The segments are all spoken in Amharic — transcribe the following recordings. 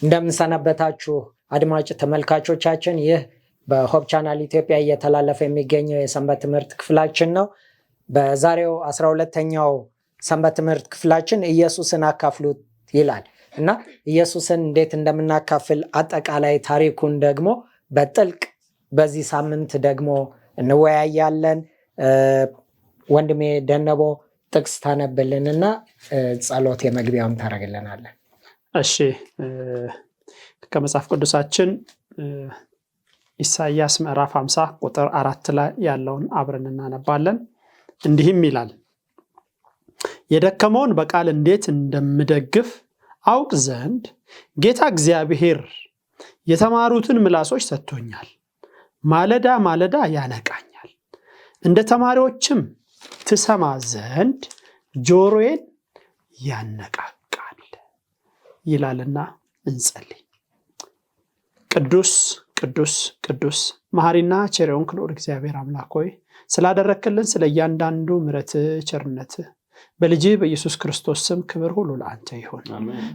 እንደምንሰነበታችሁ አድማጭ ተመልካቾቻችን፣ ይህ በሆፕ ቻናል ኢትዮጵያ እየተላለፈ የሚገኘው የሰንበት ትምህርት ክፍላችን ነው። በዛሬው 12ኛው ሰንበት ትምህርት ክፍላችን ኢየሱስን አካፍሉት ይላል እና ኢየሱስን እንዴት እንደምናካፍል አጠቃላይ ታሪኩን ደግሞ በጥልቅ በዚህ ሳምንት ደግሞ እንወያያለን። ወንድሜ ደነቦ ጥቅስ ታነብልንና ጸሎት የመግቢያውን ታረግልናለን። እሺ፣ ከመጽሐፍ ቅዱሳችን ኢሳይያስ ምዕራፍ 50 ቁጥር 4 ላይ ያለውን አብረን እናነባለን። እንዲህም ይላል፣ የደከመውን በቃል እንዴት እንደምደግፍ አውቅ ዘንድ ጌታ እግዚአብሔር የተማሩትን ምላሶች ሰጥቶኛል። ማለዳ ማለዳ ያነቃኛል፣ እንደ ተማሪዎችም ትሰማ ዘንድ ጆሮዬን ያነቃቃል ይላልና እንጸልይ። ቅዱስ ቅዱስ ቅዱስ መሐሪና ቸር የሆንክ ልዑል እግዚአብሔር አምላክ ሆይ ስላደረክልን ስለ እያንዳንዱ ምሕረት ቸርነት በልጅ በኢየሱስ ክርስቶስ ስም ክብር ሁሉ ለአንተ ይሁን።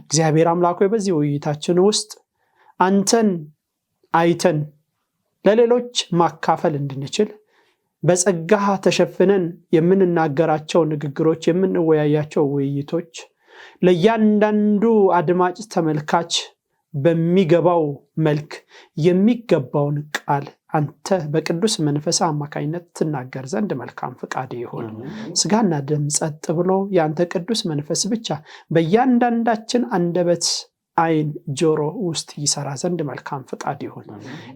እግዚአብሔር አምላክ ሆይ በዚህ ውይይታችን ውስጥ አንተን አይተን ለሌሎች ማካፈል እንድንችል በጸጋህ ተሸፍነን የምንናገራቸው ንግግሮች፣ የምንወያያቸው ውይይቶች ለእያንዳንዱ አድማጭ ተመልካች በሚገባው መልክ የሚገባውን ቃል አንተ በቅዱስ መንፈስ አማካኝነት ትናገር ዘንድ መልካም ፍቃድ ይሁን። ስጋና ደም ጸጥ ብሎ ያንተ ቅዱስ መንፈስ ብቻ በእያንዳንዳችን አንደበት፣ አይን፣ ጆሮ ውስጥ ይሰራ ዘንድ መልካም ፍቃድ ይሁን።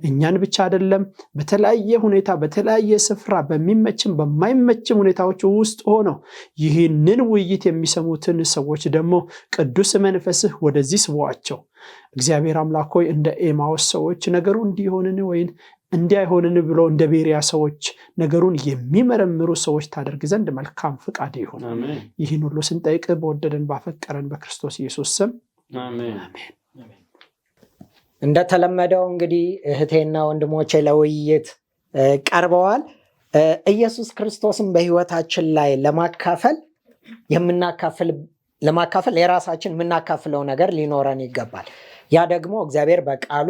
እኛን ብቻ አይደለም፣ በተለያየ ሁኔታ በተለያየ ስፍራ በሚመችም በማይመችም ሁኔታዎች ውስጥ ሆነው ይህንን ውይይት የሚሰሙትን ሰዎች ደግሞ ቅዱስ መንፈስህ ወደዚህ ስቧቸው። እግዚአብሔር አምላክ ሆይ እንደ ኤማውስ ሰዎች ነገሩ እንዲሆንን ወይን እንዲያይሆንን ብሎ እንደ ቤሪያ ሰዎች ነገሩን የሚመረምሩ ሰዎች ታደርግ ዘንድ መልካም ፍቃድ ይሁን። ይህን ሁሉ ስንጠይቅ በወደደን ባፈቀረን በክርስቶስ ኢየሱስ ስም አሜን። እንደተለመደው እንግዲህ እህቴና ወንድሞቼ ለውይይት ቀርበዋል። ኢየሱስ ክርስቶስን በህይወታችን ላይ ለማካፈል የራሳችን የምናካፍለው ነገር ሊኖረን ይገባል። ያ ደግሞ እግዚአብሔር በቃሉ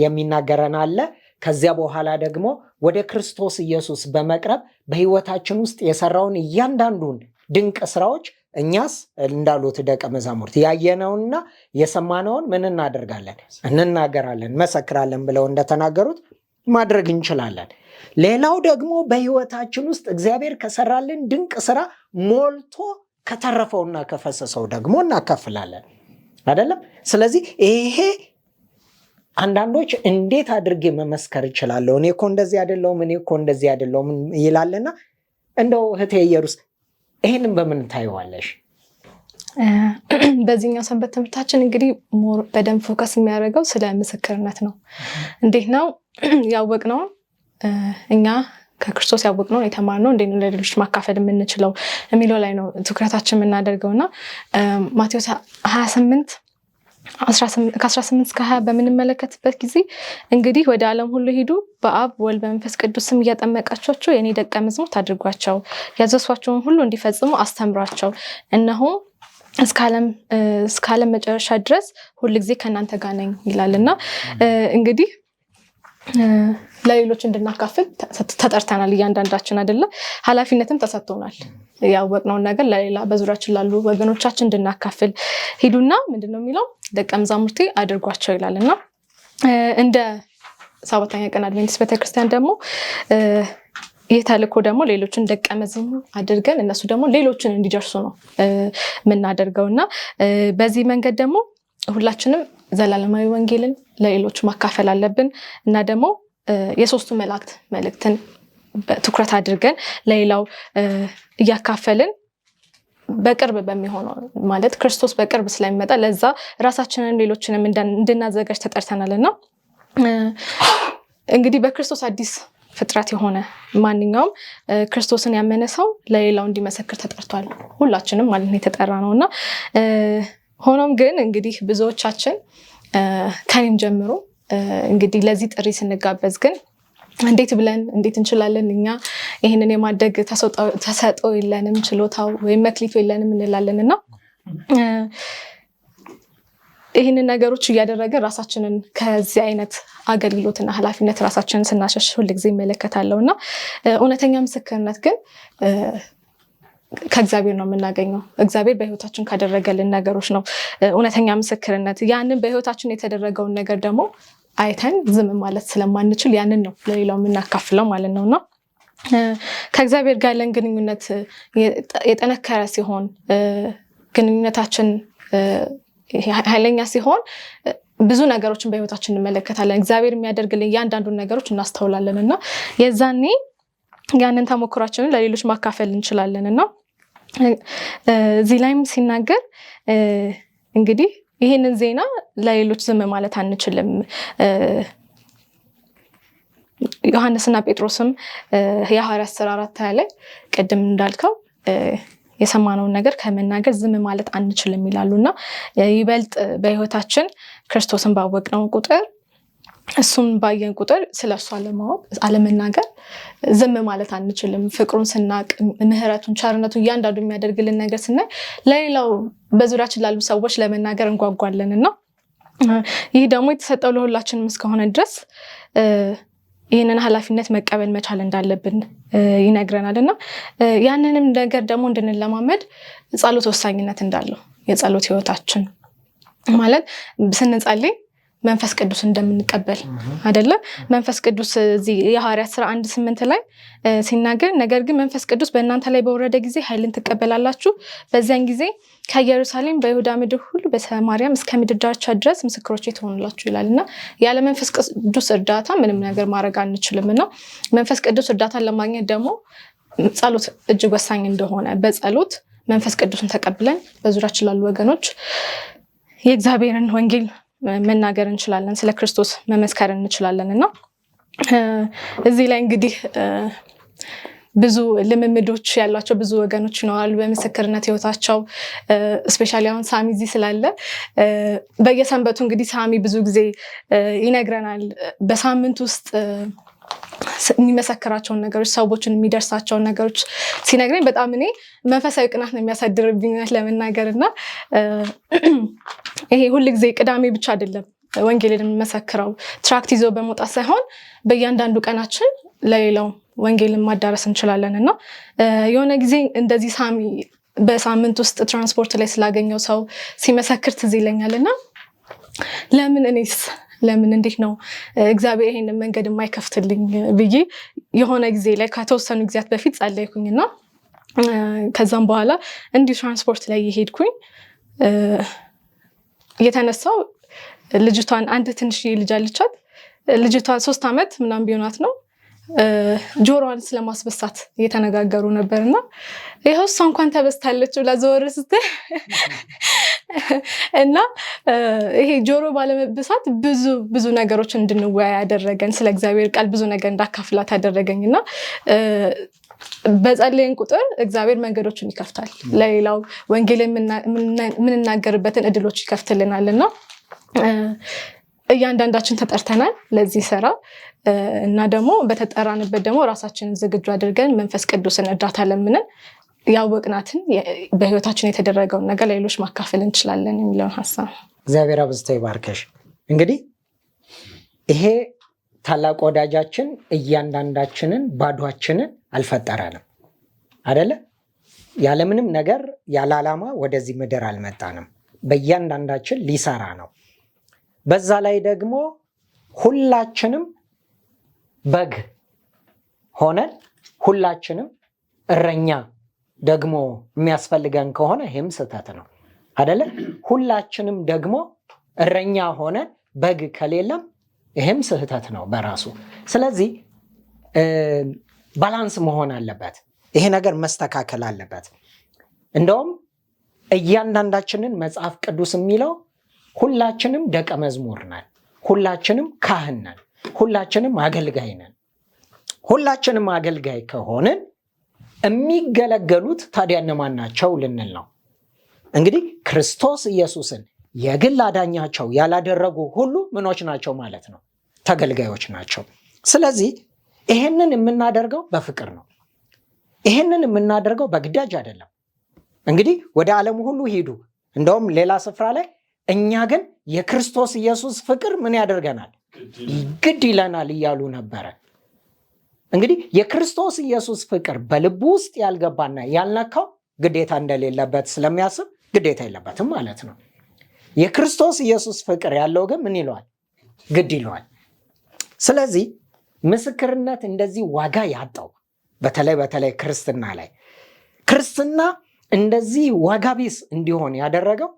የሚናገረን አለ። ከዚያ በኋላ ደግሞ ወደ ክርስቶስ ኢየሱስ በመቅረብ በህይወታችን ውስጥ የሰራውን እያንዳንዱን ድንቅ ስራዎች እኛስ እንዳሉት ደቀ መዛሙርት ያየነውንና የሰማነውን ምን እናደርጋለን? እንናገራለን፣ መሰክራለን ብለው እንደተናገሩት ማድረግ እንችላለን። ሌላው ደግሞ በህይወታችን ውስጥ እግዚአብሔር ከሰራልን ድንቅ ስራ ሞልቶ ከተረፈውና ከፈሰሰው ደግሞ እናካፍላለን አይደለም? ስለዚህ ይሄ አንዳንዶች እንዴት አድርጌ መመስከር እችላለሁ? እኔ እኮ እንደዚህ አይደለሁም ይላልና እንደው እህቴ ኢየሩስ ይሄንን በምን ታዩዋለሽ? በዚህኛው ሰንበት ትምህርታችን እንግዲህ በደንብ ፎከስ የሚያደርገው ስለ ምስክርነት ነው። እንዴት ነው ያወቅነው? እኛ ከክርስቶስ ያወቅነው የተማርነው እንዴት ነው ለሌሎች ማካፈል የምንችለው የሚለው ላይ ነው ትኩረታችን የምናደርገውና ማቴዎስ 28 ከ18 እስከ 20 በምንመለከትበት ጊዜ እንግዲህ ወደ ዓለም ሁሉ ሂዱ፣ በአብ ወልድ በመንፈስ ቅዱስ ስም እያጠመቃችኋቸው የኔ ደቀ መዛሙርት አድርጓቸው፣ ያዘዝኋቸውን ሁሉ እንዲፈጽሙ አስተምሯቸው፣ እነሆ እስከ ዓለም መጨረሻ ድረስ ሁልጊዜ ከእናንተ ጋር ነኝ ይላልና እንግዲህ ለሌሎች እንድናካፍል ተጠርተናል። እያንዳንዳችን አይደለ? ኃላፊነትም ተሰጥቶናል። ያወቅነውን ነገር ለሌላ በዙሪያችን ላሉ ወገኖቻችን እንድናካፍል ሂዱና ምንድነው የሚለው ደቀ መዛሙርቴ አድርጓቸው ይላልና እንደ ሰባተኛ ቀን አድቬንቲስት ቤተክርስቲያን ደግሞ ይህ ተልእኮ ደግሞ ሌሎችን ደቀ መዛሙርት አድርገን እነሱ ደግሞ ሌሎችን እንዲደርሱ ነው የምናደርገውና በዚህ መንገድ ደግሞ ሁላችንም ዘላለማዊ ወንጌልን ለሌሎች ማካፈል አለብን እና ደግሞ የሶስቱ መላእክት መልእክትን ትኩረት አድርገን ለሌላው እያካፈልን በቅርብ በሚሆነው ማለት ክርስቶስ በቅርብ ስለሚመጣ ለዛ ራሳችንን ሌሎችንም እንድናዘጋጅ ተጠርተናልና እንግዲህ በክርስቶስ አዲስ ፍጥረት የሆነ ማንኛውም ክርስቶስን ያመነ ሰው ለሌላው እንዲመሰክር ተጠርቷል። ሁላችንም ማለት ነው የተጠራ ነውና ሆኖም ግን እንግዲህ ብዙዎቻችን ከኔም ጀምሮ እንግዲህ ለዚህ ጥሪ ስንጋበዝ ግን እንዴት እንችላለን እኛ ይሄንን የማድረግ ተሰጥኦ የለንም ችሎታው ወይም መክሊቱ የለንም እንላለንና ይህንን ነገሮች እያደረገን ራሳችንን ከዚህ አይነት አገልግሎትና ኃላፊነት ራሳችንን ስናሸሽ ሁልጊዜ እመለከታለሁ እና እውነተኛ ምስክርነት ግን ከእግዚአብሔር ነው የምናገኘው። እግዚአብሔር በህይወታችን ካደረገልን ነገሮች ነው እውነተኛ ምስክርነት። ያንን በህይወታችን የተደረገውን ነገር ደግሞ አይተን ዝም ማለት ስለማንችል ያንን ነው ለሌላው የምናካፍለው ማለት ነውና ከእግዚአብሔር ጋር ያለን ግንኙነት የጠነከረ ሲሆን ግንኙነታችን ኃይለኛ ሲሆን ብዙ ነገሮችን በህይወታችን እንመለከታለን። እግዚአብሔር የሚያደርግልን እያንዳንዱን ነገሮች እናስተውላለን እና የዛኔ ያንን ተሞክሯችንን ለሌሎች ማካፈል እንችላለን እና እዚህ ላይም ሲናገር እንግዲህ ይህንን ዜና ለሌሎች ዝም ማለት አንችልም። ዮሐንስና ጴጥሮስም የሐዋርያት ሥራ 4 ላይ ቅድም እንዳልከው የሰማነውን ነገር ከመናገር ዝም ማለት አንችልም ይላሉና ይበልጥ በህይወታችን ክርስቶስን ባወቅነው ቁጥር እሱን ባየን ቁጥር ስለሱ አለማወቅ አለመናገር ዝም ማለት አንችልም። ፍቅሩን ስናቅ ምህረቱን ቸርነቱን እያንዳንዱ የሚያደርግልን ነገር ስናይ ለሌላው በዙሪያችን ላሉ ሰዎች ለመናገር እንጓጓለንና ይህ ደግሞ የተሰጠው ለሁላችንም እስከሆነ ድረስ ይህንን ኃላፊነት መቀበል መቻል እንዳለብን ይነግረናልና ያንንም ነገር ደግሞ እንድንለማመድ ጸሎት ወሳኝነት እንዳለው የጸሎት ህይወታችን ማለት ስንጸልይ መንፈስ ቅዱስ እንደምንቀበል አይደለ? መንፈስ ቅዱስ እዚህ የሐዋርያት ሥራ 1:8 ላይ ሲናገር ነገር ግን መንፈስ ቅዱስ በእናንተ ላይ በወረደ ጊዜ ኃይልን ትቀበላላችሁ፣ በዚያን ጊዜ ከኢየሩሳሌም በይሁዳ ምድር ሁሉ በሰማርያም እስከ ምድር ዳርቻ ድረስ ምስክሮቼ ትሆኑላችሁ ይላልና ያለ መንፈስ ቅዱስ እርዳታ ምንም ነገር ማድረግ አንችልምና መንፈስ ቅዱስ እርዳታን ለማግኘት ደግሞ ጸሎት እጅግ ወሳኝ እንደሆነ በጸሎት መንፈስ ቅዱስን ተቀብለን በዙሪያችን ላሉ ወገኖች የእግዚአብሔርን ወንጌል መናገር እንችላለን፣ ስለ ክርስቶስ መመስከር እንችላለን እና እዚህ ላይ እንግዲህ ብዙ ልምምዶች ያሏቸው ብዙ ወገኖች ይኖራሉ በምስክርነት ህይወታቸው። ስፔሻሊ አሁን ሳሚ እዚህ ስላለ በየሰንበቱ እንግዲህ ሳሚ ብዙ ጊዜ ይነግረናል በሳምንት ውስጥ የሚመሰክራቸውን ነገሮች ሰዎችን የሚደርሳቸውን ነገሮች ሲነግረኝ በጣም እኔ መንፈሳዊ ቅናት ነው የሚያሳድርብኝ ለመናገር እና ይሄ ሁልጊዜ ቅዳሜ ብቻ አይደለም ወንጌልን የምመሰክረው ትራክት ይዞ በመውጣት ሳይሆን በእያንዳንዱ ቀናችን ለሌላው ወንጌልን ማዳረስ እንችላለን እና የሆነ ጊዜ እንደዚህ ሳሚ በሳምንት ውስጥ ትራንስፖርት ላይ ስላገኘው ሰው ሲመሰክር ትዝ ይለኛል እና ለምን እንዴት ነው እግዚአብሔር ይሄንን መንገድ የማይከፍትልኝ ብዬ የሆነ ጊዜ ላይ ከተወሰኑ ጊዜያት በፊት ጸለይኩኝና ከዛም በኋላ እንዲሁ ትራንስፖርት ላይ የሄድኩኝ የተነሳው ልጅቷን አንድ ትንሽዬ ልጅ አለቻት። ልጅቷ 3 ዓመት ምናምን ቢሆናት ነው ጆሮዋን ስለማስበሳት እየተነጋገሩ ነበርና ይሄው እሷ እንኳን ተበስታለች ብላ ዘወር ስትል እና ይሄ ጆሮ ባለመበሳት ብዙ ነገሮች እንድንወያይ ያደረገን ስለ እግዚአብሔር ቃል ብዙ ነገር እንዳካፍላት ያደረገኝና በጸለይን ቁጥር እግዚአብሔር መንገዶችን ይከፍታል፣ ለሌላው ወንጌል የምንናገርበትን እድሎች ይከፍትልናልና እያንዳንዳችን ተጠርተናል ለዚህ ስራ እና ደግሞ በተጠራንበት ደግሞ ራሳችንን ዝግጁ አድርገን መንፈስ ቅዱስን እርዳታ ለምነን ያወቅናትን በህይወታችን የተደረገውን ነገር ለሌሎች ማካፈል እንችላለን የሚለውን ሐሳብ እግዚአብሔር አብዝቶ ይባርከሽ። እንግዲህ ይሄ ታላቅ ወዳጃችን እያንዳንዳችንን ባዷችንን አልፈጠረንም አይደለ? ያለምንም ነገር ያለ ዓላማ ወደዚህ ምድር አልመጣንም። በእያንዳንዳችን ሊሰራ ነው። በዛ ላይ ደግሞ ሁላችንም በግ ሆነን ሁላችንም እረኛ ደግሞ የሚያስፈልገን ከሆነ ይህም ስህተት ነው አይደለ? ሁላችንም ደግሞ እረኛ ሆነን በግ ከሌለም ይህም ስህተት ነው በራሱ። ስለዚህ ባላንስ መሆን አለበት። ይሄ ነገር መስተካከል አለበት። እንደውም እያንዳንዳችንን መጽሐፍ ቅዱስ የሚለው ሁላችንም ደቀ መዝሙር ነን፣ ሁላችንም ካህን ነን፣ ሁላችንም አገልጋይ ነን። ሁላችንም አገልጋይ ከሆንን የሚገለገሉት ታዲያ እነማን ናቸው ልንል ነው። እንግዲህ ክርስቶስ ኢየሱስን የግል አዳኛቸው ያላደረጉ ሁሉ ምኖች ናቸው ማለት ነው? ተገልጋዮች ናቸው። ስለዚህ ይሄንን የምናደርገው በፍቅር ነው። ይሄንን የምናደርገው በግዳጅ አይደለም። እንግዲህ ወደ ዓለም ሁሉ ሂዱ፣ እንደውም ሌላ ስፍራ ላይ እኛ ግን የክርስቶስ ኢየሱስ ፍቅር ምን ያደርገናል? ግድ ይለናል እያሉ ነበረ። እንግዲህ የክርስቶስ ኢየሱስ ፍቅር በልቡ ውስጥ ያልገባና ያልነካው ግዴታ እንደሌለበት ስለሚያስብ ግዴታ የለበትም ማለት ነው። የክርስቶስ ኢየሱስ ፍቅር ያለው ግን ምን ይለዋል? ግድ ይለዋል። ስለዚህ ምስክርነት እንደዚህ ዋጋ ያጣው በተለይ ክርስትና ላይ ክርስትና እንደዚህ ዋጋ ቢስ እንዲሆን ያደረገው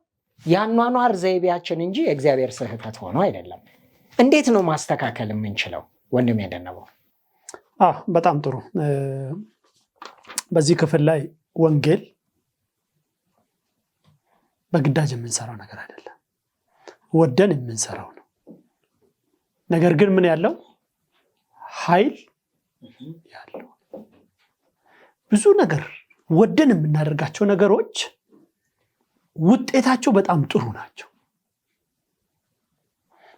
የአኗኗር ዘይቤያችን እንጂ የእግዚአብሔር ስህተት ሆኖ አይደለም። እንዴት ነው ማስተካከል የምንችለው? ወንድም የደነበው በጣም ጥሩ። በዚህ ክፍል ላይ ወንጌል በግዳጅ የምንሰራው ነገር አይደለም፣ ወደን የምንሰራው ነው። ነገር ግን ምን ያለው ኃይል ያለው ብዙ ነገር ወደን የምናደርጋቸው ነገሮች ውጤታቸው በጣም ጥሩ ናቸው።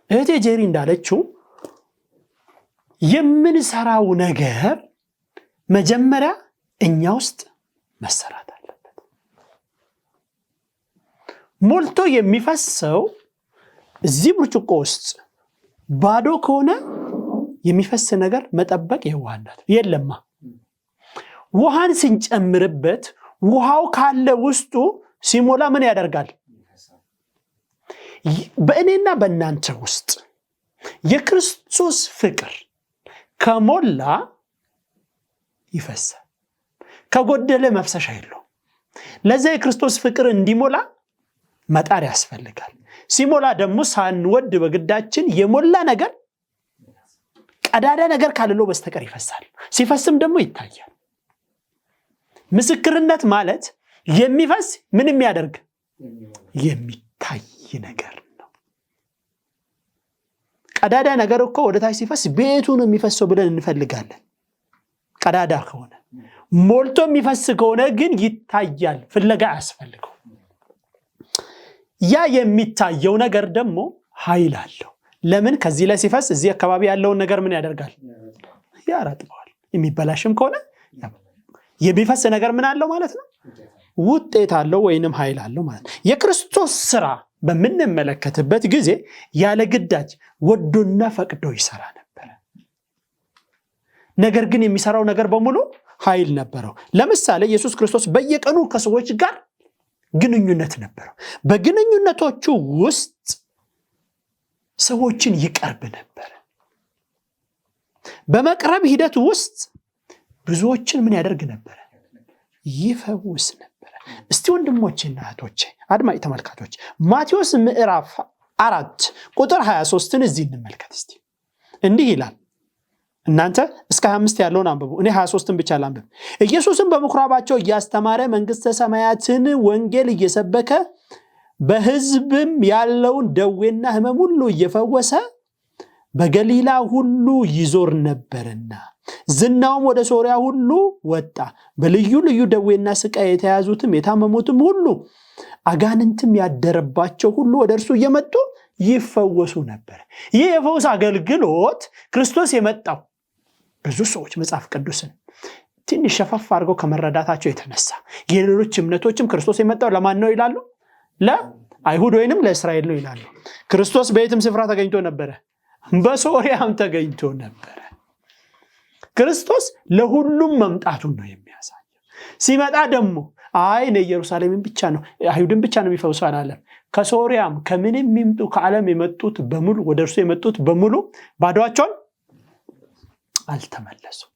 እህቴ ጄሪ እንዳለችው የምንሰራው ነገር መጀመሪያ እኛ ውስጥ መሰራት አለበት። ሞልቶ የሚፈሰው እዚህ ብርጭቆ ውስጥ ባዶ ከሆነ የሚፈስ ነገር መጠበቅ የዋህነት የለማ። ውሃን ስንጨምርበት ውሃው ካለ ውስጡ ሲሞላ ምን ያደርጋል? በእኔና በእናንተ ውስጥ የክርስቶስ ፍቅር ከሞላ ይፈሳል። ከጎደለ መፍሰሻ የለው። ለዛ የክርስቶስ ፍቅር እንዲሞላ መጣር ያስፈልጋል። ሲሞላ ደግሞ ሳንወድ በግዳችን የሞላ ነገር ቀዳዳ ነገር ካልለው በስተቀር ይፈሳል። ሲፈስም ደግሞ ይታያል። ምስክርነት ማለት የሚፈስ ምን የሚያደርግ የሚታይ ነገር ነው። ቀዳዳ ነገር እኮ ወደ ታች ሲፈስ ቤቱ ነው የሚፈሰው ብለን እንፈልጋለን። ቀዳዳ ከሆነ ሞልቶ የሚፈስ ከሆነ ግን ይታያል። ፍለጋ ያስፈልገው። ያ የሚታየው ነገር ደግሞ ኃይል አለው። ለምን? ከዚህ ላይ ሲፈስ እዚህ አካባቢ ያለውን ነገር ምን ያደርጋል? ያራጥበዋል። የሚበላሽም ከሆነ የሚፈስ ነገር ምን አለው ማለት ነው? ውጤት አለው ወይንም ኃይል አለው ማለት ነው። የክርስቶስ ስራ በምንመለከትበት ጊዜ ያለ ግዳጅ ወዶና ፈቅዶ ይሰራ ነበር። ነገር ግን የሚሰራው ነገር በሙሉ ኃይል ነበረው። ለምሳሌ ኢየሱስ ክርስቶስ በየቀኑ ከሰዎች ጋር ግንኙነት ነበረው። በግንኙነቶቹ ውስጥ ሰዎችን ይቀርብ ነበር። በመቅረብ ሂደት ውስጥ ብዙዎችን ምን ያደርግ ነበር? ይፈውስ ነበር። እስቲ ወንድሞቼና እህቶቼ አድማጭ ተመልካቾች ማቴዎስ ምዕራፍ 4 ቁጥር 23ን እዚህ እንመልከት እስቲ። እንዲህ ይላል። እናንተ እስከ 25 ያለውን አንብቡ፣ እኔ 23ን ብቻ ላንብብ። ኢየሱስም በምኩራባቸው እያስተማረ መንግሥተ ሰማያትን ወንጌል እየሰበከ በሕዝብም ያለውን ደዌና ሕመም ሁሉ እየፈወሰ በገሊላ ሁሉ ይዞር ነበርና ዝናውም ወደ ሶርያ ሁሉ ወጣ። በልዩ ልዩ ደዌና ስቃይ የተያዙትም የታመሙትም ሁሉ አጋንንትም ያደረባቸው ሁሉ ወደ እርሱ እየመጡ ይፈወሱ ነበር። ይህ የፈውስ አገልግሎት ክርስቶስ የመጣው ብዙ ሰዎች መጽሐፍ ቅዱስን ትንሽ ሸፈፍ አድርገው ከመረዳታቸው የተነሳ የሌሎች እምነቶችም ክርስቶስ የመጣው ለማን ነው ይላሉ? ለአይሁድ ወይንም ለእስራኤል ነው ይላሉ። ክርስቶስ በየትም ስፍራ ተገኝቶ ነበረ፣ በሶርያም ተገኝቶ ነበረ። ክርስቶስ ለሁሉም መምጣቱን ነው የሚያሳየው። ሲመጣ ደግሞ አይነ ኢየሩሳሌምን ብቻ ነው አይሁድን ብቻ ነው የሚፈውሰው አላለም። ከሶርያም ከምንም ይምጡ ከዓለም የመጡት በሙሉ ወደ እርሱ የመጡት በሙሉ ባዶአቸውን አልተመለሱም።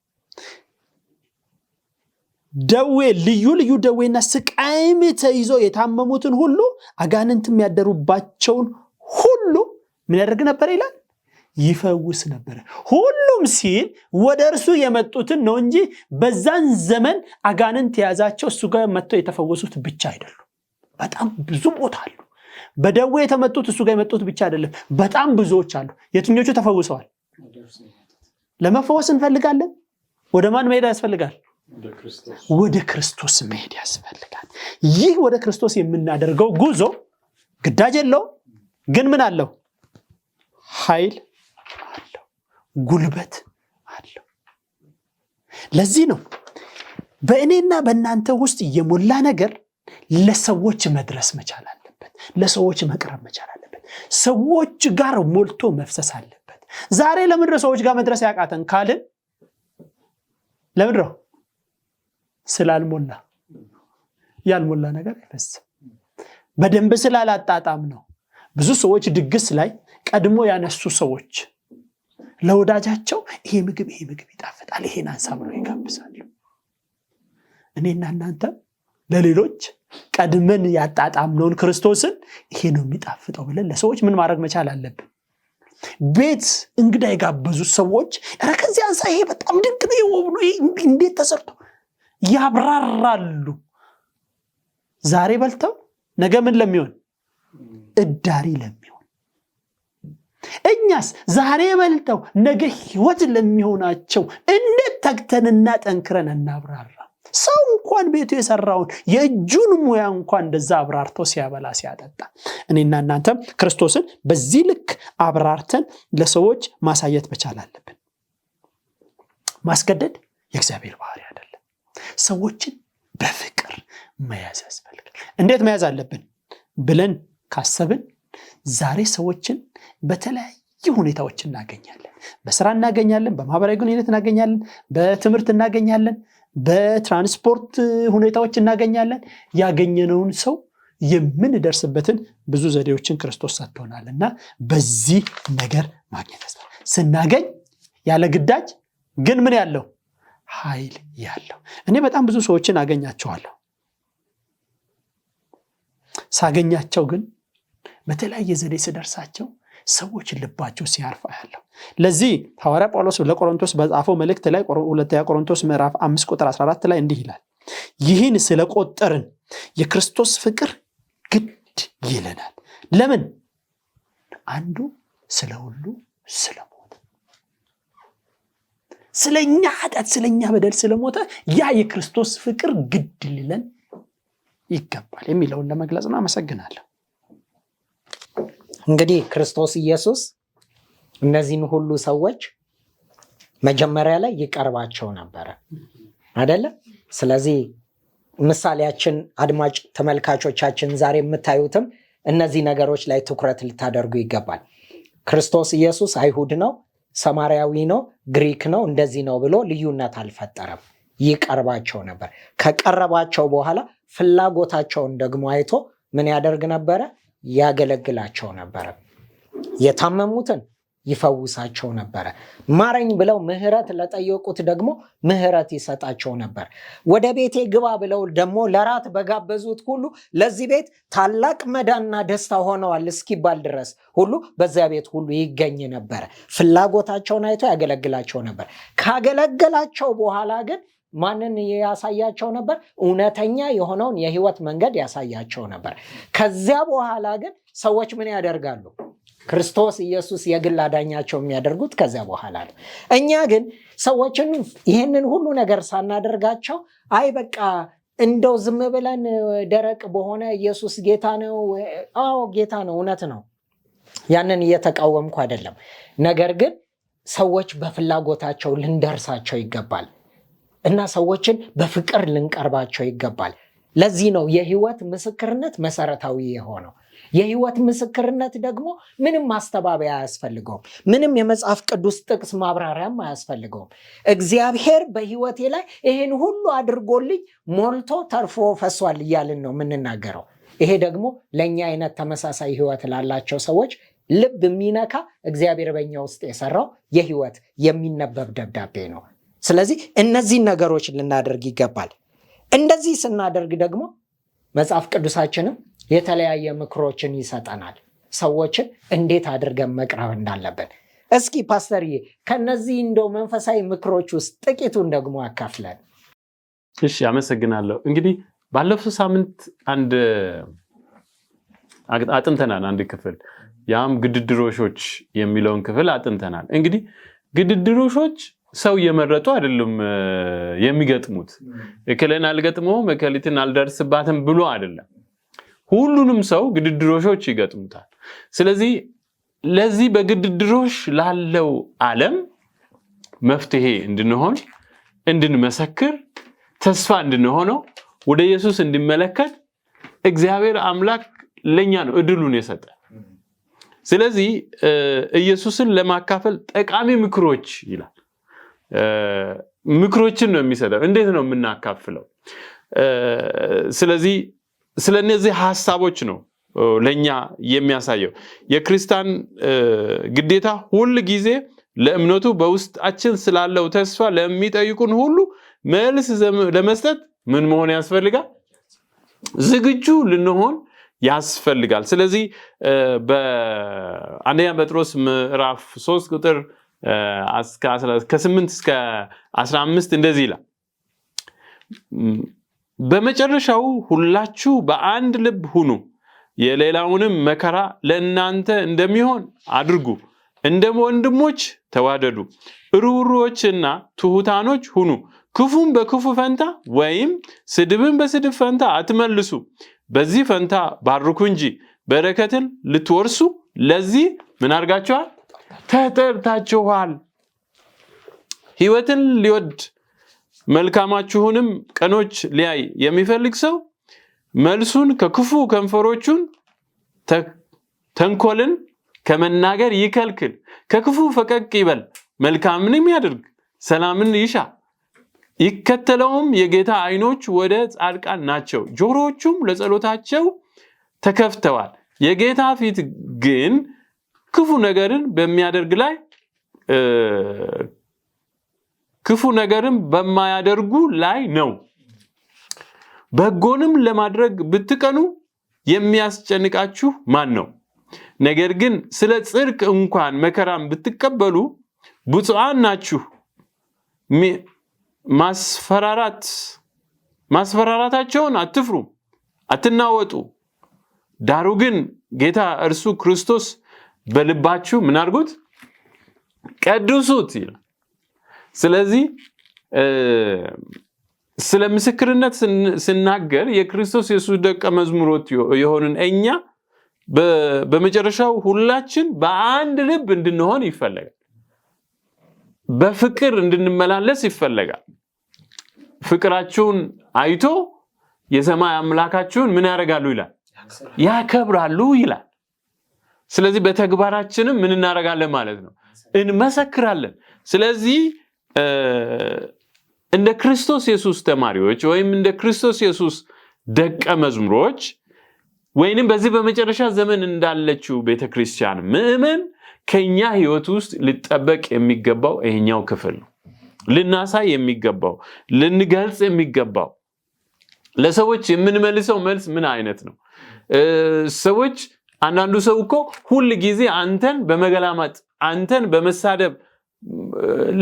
ደዌ ልዩ ልዩ ደዌና ስቃይም ተይዞ የታመሙትን ሁሉ አጋንንትም ያደሩባቸውን ሁሉ ምን ያደርግ ነበር ይላል? ይፈውስ ነበር። ሁሉም ሲል ወደ እርሱ የመጡትን ነው እንጂ በዛን ዘመን አጋንንት የያዛቸው እሱ ጋር መጥተው የተፈወሱት ብቻ አይደሉም። በጣም ብዙ ቦታ አሉ። በደዌ የተመጡት እሱ ጋር የመጡት ብቻ አይደለም፣ በጣም ብዙዎች አሉ። የትኞቹ ተፈውሰዋል? ለመፈወስ እንፈልጋለን። ወደ ማን መሄድ ያስፈልጋል? ወደ ክርስቶስ መሄድ ያስፈልጋል። ይህ ወደ ክርስቶስ የምናደርገው ጉዞ ግዳጅ የለው፣ ግን ምን አለው? ኃይል አለው፣ ጉልበት አለው። ለዚህ ነው በእኔና በእናንተ ውስጥ የሞላ ነገር ለሰዎች መድረስ መቻል አለበት። ለሰዎች መቅረብ መቻል አለበት። ሰዎች ጋር ሞልቶ መፍሰስ አለበት። ዛሬ ለምንድን ነው ሰዎች ጋር መድረስ ያቃተን ካልን ለምንድን ነው? ስላልሞላ። ያልሞላ ነገር አይፈስም። በደንብ ስላላጣጣም ነው። ብዙ ሰዎች ድግስ ላይ ቀድሞ ያነሱ ሰዎች ለወዳጃቸው ይሄ ምግብ ይጣፍጣል ይሄን አንሳ ብለው ይጋብዛሉ። እኔና እናንተ ለሌሎች ቀድመን ያጣጣምነውን ክርስቶስን ይሄ ነው የሚጣፍጠው ብለን ለሰዎች ምን ማድረግ መቻል አለብን? ቤት እንግዳ የጋበዙ ሰዎች ኧረ ከዚህ አንሳ ይሄ በጣም ድንቅ ነው ይወብ ነው እንዴት ተሰርቶ ያብራራሉ። ዛሬ በልተው ነገ ምን ለሚሆን እዳሪ ለሚሆን፣ እኛስ ዛሬ በልተው ነገ ህይወት ለሚሆናቸው እንዴት ተግተንና ጠንክረን እናብራራ። ሰው እንኳን ቤቱ የሰራውን የእጁን ሙያ እንኳን እንደዛ አብራርቶ ሲያበላ ሲያጠጣ፣ እኔና እናንተም ክርስቶስን በዚህ ልክ አብራርተን ለሰዎች ማሳየት መቻል አለብን። ማስገደድ የእግዚአብሔር ባህሪ አይደለም። ሰዎችን በፍቅር መያዝ ያስፈልጋል። እንዴት መያዝ አለብን ብለን ካሰብን ዛሬ ሰዎችን በተለያዩ ሁኔታዎች እናገኛለን። በስራ እናገኛለን፣ በማህበራዊ ግንኙነት እናገኛለን፣ በትምህርት እናገኛለን፣ በትራንስፖርት ሁኔታዎች እናገኛለን። ያገኘነውን ሰው የምንደርስበትን ብዙ ዘዴዎችን ክርስቶስ ሰጥቶናልና በዚህ ነገር ማግኘት ያስፈልጋል። ስናገኝ ያለ ግዳጅ ግን ምን ያለው ኃይል ያለው። እኔ በጣም ብዙ ሰዎችን አገኛቸዋለሁ። ሳገኛቸው ግን በተለያየ ዘዴ ስደርሳቸው ሰዎች ልባቸው ሲያርፍ አያለሁ። ለዚህ ሐዋርያ ጳውሎስ ለቆሮንቶስ በጻፈው መልእክት ላይ ሁለተኛ ቆሮንቶስ ምዕራፍ 5 ቁጥር 14 ላይ እንዲህ ይላል፣ ይህን ስለቆጠርን የክርስቶስ ፍቅር ግድ ይለናል። ለምን? አንዱ ስለ ሁሉ ስለሞተ፣ ስለኛ ኃጢአት ስለኛ በደል ስለሞተ ያ የክርስቶስ ፍቅር ግድ ሊለን ይገባል የሚለውን ለመግለጽ ነው። አመሰግናለሁ። እንግዲህ ክርስቶስ ኢየሱስ እነዚህን ሁሉ ሰዎች መጀመሪያ ላይ ይቀርባቸው ነበረ አይደለ? ስለዚህ ምሳሌያችን አድማጭ ተመልካቾቻችን ዛሬ የምታዩትም እነዚህ ነገሮች ላይ ትኩረት ልታደርጉ ይገባል። ክርስቶስ ኢየሱስ አይሁድ ነው፣ ሰማርያዊ ነው፣ ግሪክ ነው፣ እንደዚህ ነው ብሎ ልዩነት አልፈጠረም። ይቀርባቸው ነበር። ከቀረባቸው በኋላ ፍላጎታቸውን ደግሞ አይቶ ምን ያደርግ ነበረ? ያገለግላቸው ነበረ። የታመሙትን ይፈውሳቸው ነበረ። ማረኝ ብለው ምህረት ለጠየቁት ደግሞ ምህረት ይሰጣቸው ነበር። ወደ ቤቴ ግባ ብለው ደግሞ ለራት በጋበዙት ሁሉ ለዚህ ቤት ታላቅ መዳንና ደስታ ሆነዋል እስኪባል ድረስ ሁሉ በዚያ ቤት ሁሉ ይገኝ ነበረ። ፍላጎታቸውን አይቶ ያገለግላቸው ነበር። ካገለገላቸው በኋላ ግን ማንን ያሳያቸው ነበር? እውነተኛ የሆነውን የህይወት መንገድ ያሳያቸው ነበር። ከዚያ በኋላ ግን ሰዎች ምን ያደርጋሉ? ክርስቶስ ኢየሱስ የግል አዳኛቸው የሚያደርጉት ከዚያ በኋላ ነው። እኛ ግን ሰዎችን ይህንን ሁሉ ነገር ሳናደርጋቸው አይ በቃ እንደው ዝም ብለን ደረቅ በሆነ ኢየሱስ ጌታ ነው፣ አዎ ጌታ ነው፣ እውነት ነው፣ ያንን እየተቃወምኩ አይደለም። ነገር ግን ሰዎች በፍላጎታቸው ልንደርሳቸው ይገባል እና ሰዎችን በፍቅር ልንቀርባቸው ይገባል። ለዚህ ነው የህይወት ምስክርነት መሰረታዊ የሆነው። የህይወት ምስክርነት ደግሞ ምንም ማስተባበያ አያስፈልገውም። ምንም የመጽሐፍ ቅዱስ ጥቅስ ማብራሪያም አያስፈልገውም። እግዚአብሔር በህይወቴ ላይ ይህን ሁሉ አድርጎልኝ ሞልቶ ተርፎ ፈሷል እያልን ነው የምንናገረው። ይሄ ደግሞ ለእኛ አይነት ተመሳሳይ ህይወት ላላቸው ሰዎች ልብ የሚነካ እግዚአብሔር በእኛ ውስጥ የሰራው የህይወት የሚነበብ ደብዳቤ ነው። ስለዚህ እነዚህን ነገሮች ልናደርግ ይገባል። እንደዚህ ስናደርግ ደግሞ መጽሐፍ ቅዱሳችንም የተለያየ ምክሮችን ይሰጠናል። ሰዎችን እንዴት አድርገን መቅረብ እንዳለብን። እስኪ ፓስተርዬ ከነዚህ እንደው መንፈሳዊ ምክሮች ውስጥ ጥቂቱን ደግሞ አካፍለን። እሺ፣ አመሰግናለሁ። እንግዲህ ባለፈው ሳምንት አንድ አጥንተናል አንድ ክፍል፣ ያም ግድድሮሾች የሚለውን ክፍል አጥንተናል። እንግዲህ ግድድሮሾች ሰው እየመረጡ አይደለም የሚገጥሙት። እከሌን አልገጥመውም እከሊትን አልደርስባትም ብሎ አይደለም። ሁሉንም ሰው ግድድሮሾች ይገጥሙታል። ስለዚህ ለዚህ በግድድሮሽ ላለው ዓለም መፍትሄ እንድንሆን፣ እንድንመሰክር፣ ተስፋ እንድንሆነው፣ ወደ ኢየሱስ እንዲመለከት እግዚአብሔር አምላክ ለኛ ነው እድሉን የሰጠ። ስለዚህ ኢየሱስን ለማካፈል ጠቃሚ ምክሮች ይላል። ምክሮችን ነው የሚሰጠው። እንዴት ነው የምናካፍለው? ስለዚህ ስለነዚህ ሐሳቦች ነው ለኛ የሚያሳየው። የክርስቲያን ግዴታ ሁል ጊዜ ለእምነቱ በውስጣችን ስላለው ተስፋ ለሚጠይቁን ሁሉ መልስ ለመስጠት ምን መሆን ያስፈልጋል? ዝግጁ ልንሆን ያስፈልጋል። ስለዚህ በአንደኛ ጴጥሮስ ምዕራፍ 3 ቁጥር ከ8 እስከ 15 እንደዚህ ይላል፣ በመጨረሻው ሁላችሁ በአንድ ልብ ሁኑ፣ የሌላውንም መከራ ለእናንተ እንደሚሆን አድርጉ፣ እንደ ወንድሞች ተዋደዱ፣ ርኅሩኆችና ትሑታኖች ሁኑ፣ ክፉን በክፉ ፈንታ ወይም ስድብን በስድብ ፈንታ አትመልሱ፣ በዚህ ፈንታ ባርኩ እንጂ በረከትን ልትወርሱ ለዚህ ምን አድርጋችኋል? ተጠርታችኋል። ሕይወትን ሊወድ መልካማችሁንም ቀኖች ሊያይ የሚፈልግ ሰው መልሱን ከክፉ ከንፈሮቹን ተንኮልን ከመናገር ይከልክል፣ ከክፉ ፈቀቅ ይበል፣ መልካምንም ያድርግ፣ ሰላምን ይሻ። ይከተለውም የጌታ ዓይኖች ወደ ጻድቃን ናቸው፣ ጆሮዎቹም ለጸሎታቸው ተከፍተዋል። የጌታ ፊት ግን ክፉ ነገርን በሚያደርግ ላይ ክፉ ነገርን በማያደርጉ ላይ ነው። በጎንም ለማድረግ ብትቀኑ የሚያስጨንቃችሁ ማን ነው? ነገር ግን ስለ ጽድቅ እንኳን መከራን ብትቀበሉ ብፁዓን ናችሁ። ማስፈራራታቸውን አትፍሩ፣ አትናወጡ። ዳሩ ግን ጌታ እርሱ ክርስቶስ በልባችሁ ምን አድርጉት? ቀድሱት ይላል። ስለዚህ ስለ ምስክርነት ስናገር የክርስቶስ ኢየሱስ ደቀ መዝሙሮች የሆንን እኛ በመጨረሻው ሁላችን በአንድ ልብ እንድንሆን ይፈለጋል። በፍቅር እንድንመላለስ ይፈለጋል። ፍቅራችሁን አይቶ የሰማይ አምላካችሁን ምን ያደርጋሉ ይላል? ያከብራሉ ይላል። ስለዚህ በተግባራችንም ምን እናደርጋለን ማለት ነው? እንመሰክራለን። ስለዚህ እንደ ክርስቶስ ኢየሱስ ተማሪዎች ወይም እንደ ክርስቶስ ኢየሱስ ደቀ መዝሙሮች ወይንም በዚህ በመጨረሻ ዘመን እንዳለችው ቤተክርስቲያን ምእመን ከኛ ህይወት ውስጥ ሊጠበቅ የሚገባው ይሄኛው ክፍል ነው። ልናሳይ የሚገባው፣ ልንገልጽ የሚገባው፣ ለሰዎች የምንመልሰው መልስ ምን አይነት ነው? ሰዎች አንዳንዱ ሰው እኮ ሁል ጊዜ አንተን በመገላመጥ አንተን በመሳደብ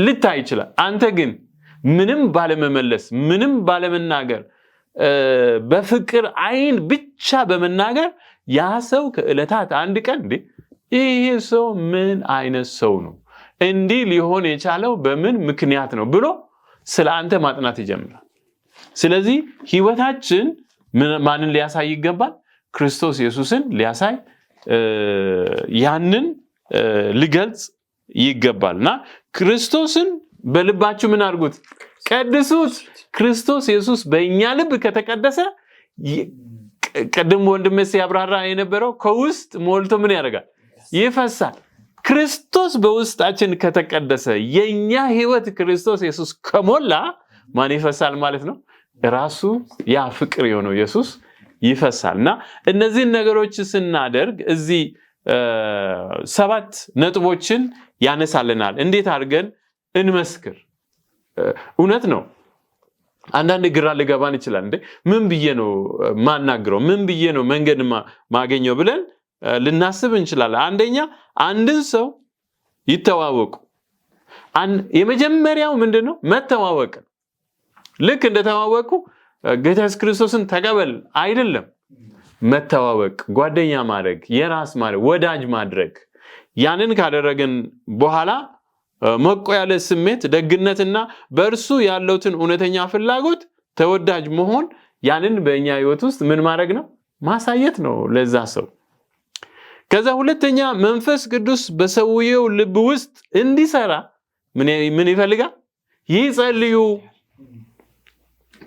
ልታይ ይችላል። አንተ ግን ምንም ባለመመለስ ምንም ባለመናገር በፍቅር አይን ብቻ በመናገር ያ ሰው ከዕለታት አንድ ቀን እንዴ ይሄ ሰው ምን አይነት ሰው ነው? እንዲህ ሊሆን የቻለው በምን ምክንያት ነው ብሎ ስለ አንተ ማጥናት ይጀምራል። ስለዚህ ህይወታችን ማንን ሊያሳይ ይገባል? ክርስቶስ ኢየሱስን ሊያሳይ ያንን ሊገልጽ ይገባልና ክርስቶስን በልባችሁ ምን አድርጉት? ቀድሱት። ክርስቶስ ኢየሱስ በእኛ ልብ ከተቀደሰ ቀደም ወንድሜ ሲያብራራ የነበረው ከውስጥ ሞልቶ ምን ያደርጋል? ይፈሳል። ክርስቶስ በውስጣችን ከተቀደሰ የኛ ህይወት ክርስቶስ ኢየሱስ ከሞላ ማን ይፈሳል ማለት ነው? ራሱ ያ ፍቅር የሆነው ኢየሱስ ይፈሳልና እነዚህን ነገሮች ስናደርግ እዚህ 7 ነጥቦችን ያነሳልናል። እንዴት አድርገን እንመስክር? እውነት ነው አንዳንድ ግራ ሊገባን ይችላል። እንዴ ምን ብዬ ነው ማናግረው? ምን ብዬ ነው መንገድ ማገኘው ብለን ልናስብ እንችላለን። አንደኛ አንድን ሰው ይተዋወቁ። የመጀመሪያው ምንድነው? መተዋወቅ። ልክ እንደተዋወቁ ጌታ ኢየሱስ ክርስቶስን ተቀበል አይደለም። መተዋወቅ፣ ጓደኛ ማድረግ፣ የራስ ማድረግ፣ ወዳጅ ማድረግ። ያንን ካደረግን በኋላ ሞቅ ያለ ስሜት፣ ደግነትና በእርሱ ያለውትን እውነተኛ ፍላጎት ተወዳጅ መሆን ያንን በእኛ ህይወት ውስጥ ምን ማድረግ ነው? ማሳየት ነው ለዛ ሰው። ከዛ ሁለተኛ መንፈስ ቅዱስ በሰውየው ልብ ውስጥ እንዲሰራ ምን ይፈልጋል? ይጸልዩ።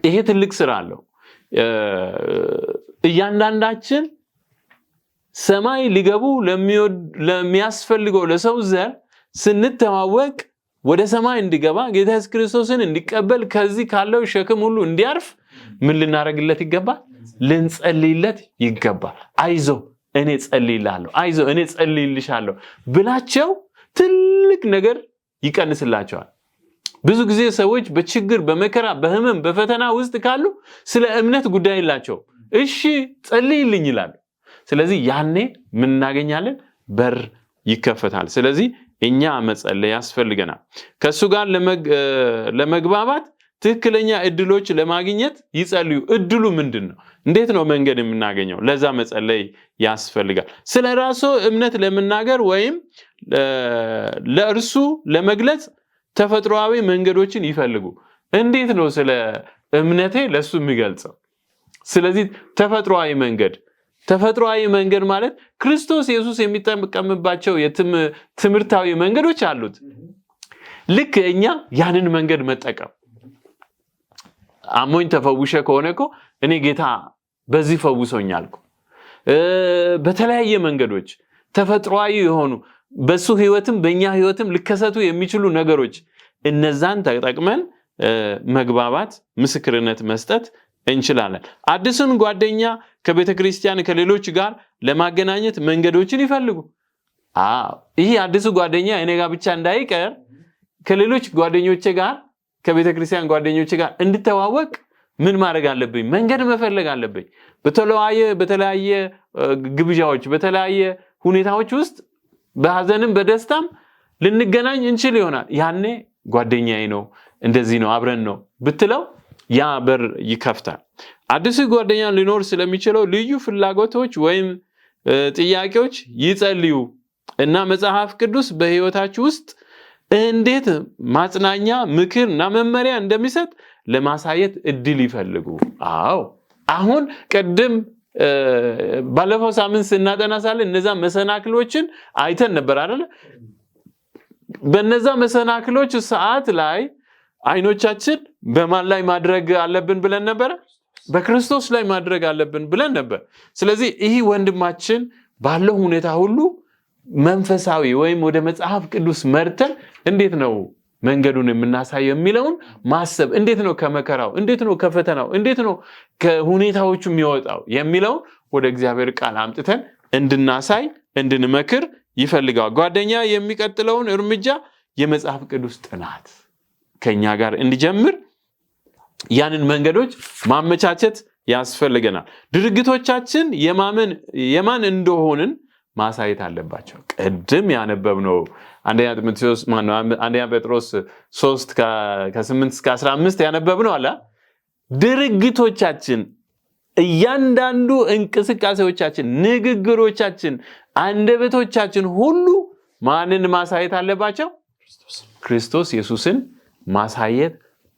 ይሄ ትልቅ ስራ አለው። እያንዳንዳችን ሰማይ ሊገቡ ለሚያስፈልገው ለሰው ዘር ስንተዋወቅ ወደ ሰማይ እንዲገባ ጌታ ኢየሱስ ክርስቶስን እንዲቀበል ከዚህ ካለው ሸክም ሁሉ እንዲያርፍ ምን ልናደርግለት ይገባል? ልንጸልይለት ይገባል። አይዞ እኔ ጸልይልሃለሁ፣ አይዞ እኔ ጸልይልሻለሁ ብላቸው ትልቅ ነገር ይቀንስላቸዋል። ብዙ ጊዜ ሰዎች በችግር በመከራ በህመም በፈተና ውስጥ ካሉ ስለ እምነት ጉዳይ የላቸው፣ እሺ ጸልይልኝ ይላሉ። ስለዚህ ያኔ ምን እናገኛለን? በር ይከፈታል። ስለዚህ እኛ መጸለይ ያስፈልገናል። ከሱ ጋር ለመግባባት ትክክለኛ እድሎች ለማግኘት ይጸልዩ። እድሉ ምንድነው? እንዴት ነው መንገድ የምናገኘው? ለዛ መጸለይ ያስፈልጋል። ስለ ራሱ እምነት ለመናገር ወይም ለእርሱ ለመግለጽ ተፈጥሯዊ መንገዶችን ይፈልጉ። እንዴት ነው ስለ እምነቴ ለሱ የሚገልጸው? ስለዚህ ተፈጥሯዊ መንገድ ማለት ክርስቶስ ኢየሱስ የሚጠቀምባቸው ትምህርታዊ መንገዶች አሉት። ልክ እኛ ያንን መንገድ መጠቀም አሞኝ ተፈውሸ ከሆነ እኮ እኔ ጌታ በዚህ ፈውሶኛል እኮ በተለያየ መንገዶች ተፈጥሯዊ የሆኑ በሱ ህይወትም በእኛ ህይወትም ሊከሰቱ የሚችሉ ነገሮች እነዛን ተጠቅመን መግባባት ምስክርነት መስጠት እንችላለን። አዲሱን ጓደኛ ከቤተ ክርስቲያን ከሌሎች ጋር ለማገናኘት መንገዶችን ይፈልጉ። ይህ አዲሱ ጓደኛ እኔ ጋር ብቻ እንዳይቀር ከሌሎች ጓደኞቼ ጋር ከቤተ ክርስቲያን ጓደኞቼ ጋር እንድተዋወቅ ምን ማድረግ አለብኝ? መንገድ መፈለግ አለብኝ። በተለያየ ግብዣዎች በተለያየ ሁኔታዎች ውስጥ በሐዘንም በደስታም ልንገናኝ እንችል ይሆናል። ያኔ ጓደኛዬ ነው እንደዚህ ነው አብረን ነው ብትለው ያ በር ይከፍታል። አዲስ ጓደኛ ሊኖር ስለሚችለው ልዩ ፍላጎቶች ወይም ጥያቄዎች ይጸልዩ እና መጽሐፍ ቅዱስ በህይወታችሁ ውስጥ እንዴት ማጽናኛ ምክርና መመሪያ እንደሚሰጥ ለማሳየት እድል ይፈልጉ። አሁን ቀደም ባለፈው ሳምንት ስናጠና ሳለ እነዛ መሰናክሎችን አይተን ነበር አይደል? በነዛ መሰናክሎች ሰዓት ላይ አይኖቻችን በማን ላይ ማድረግ አለብን ብለን ነበር? በክርስቶስ ላይ ማድረግ አለብን ብለን ነበር። ስለዚህ ይህ ወንድማችን ባለው ሁኔታ ሁሉ መንፈሳዊ ወይም ወደ መጽሐፍ ቅዱስ መርተን እንዴት ነው መንገዱን የምናሳየው የሚለውን ማሰብ፣ እንዴት ነው ከመከራው፣ እንዴት ነው ከፈተናው፣ እንዴት ነው ከሁኔታዎቹ የሚወጣው የሚለውን ወደ እግዚአብሔር ቃል አምጥተን እንድናሳይ እንድንመክር ይፈልጋል። ጓደኛ የሚቀጥለውን እርምጃ የመጽሐፍ ቅዱስ ጥናት ከኛ ጋር እንዲጀምር ያንን መንገዶች ማመቻቸት ያስፈልገናል። ድርጊቶቻችን የማን እንደሆንን ማሳየት አለባቸው። ቀደም ያነበብነው አንደኛ ጴጥሮስ 3 ከ8 እስከ 15 ያነበብነው አለ። ድርጊቶቻችን እያንዳንዱ እንቅስቃሴዎቻችን፣ ንግግሮቻችን፣ አንደበቶቻችን ሁሉ ማንን ማሳየት አለባቸው? ክርስቶስ ኢየሱስን ማሳየት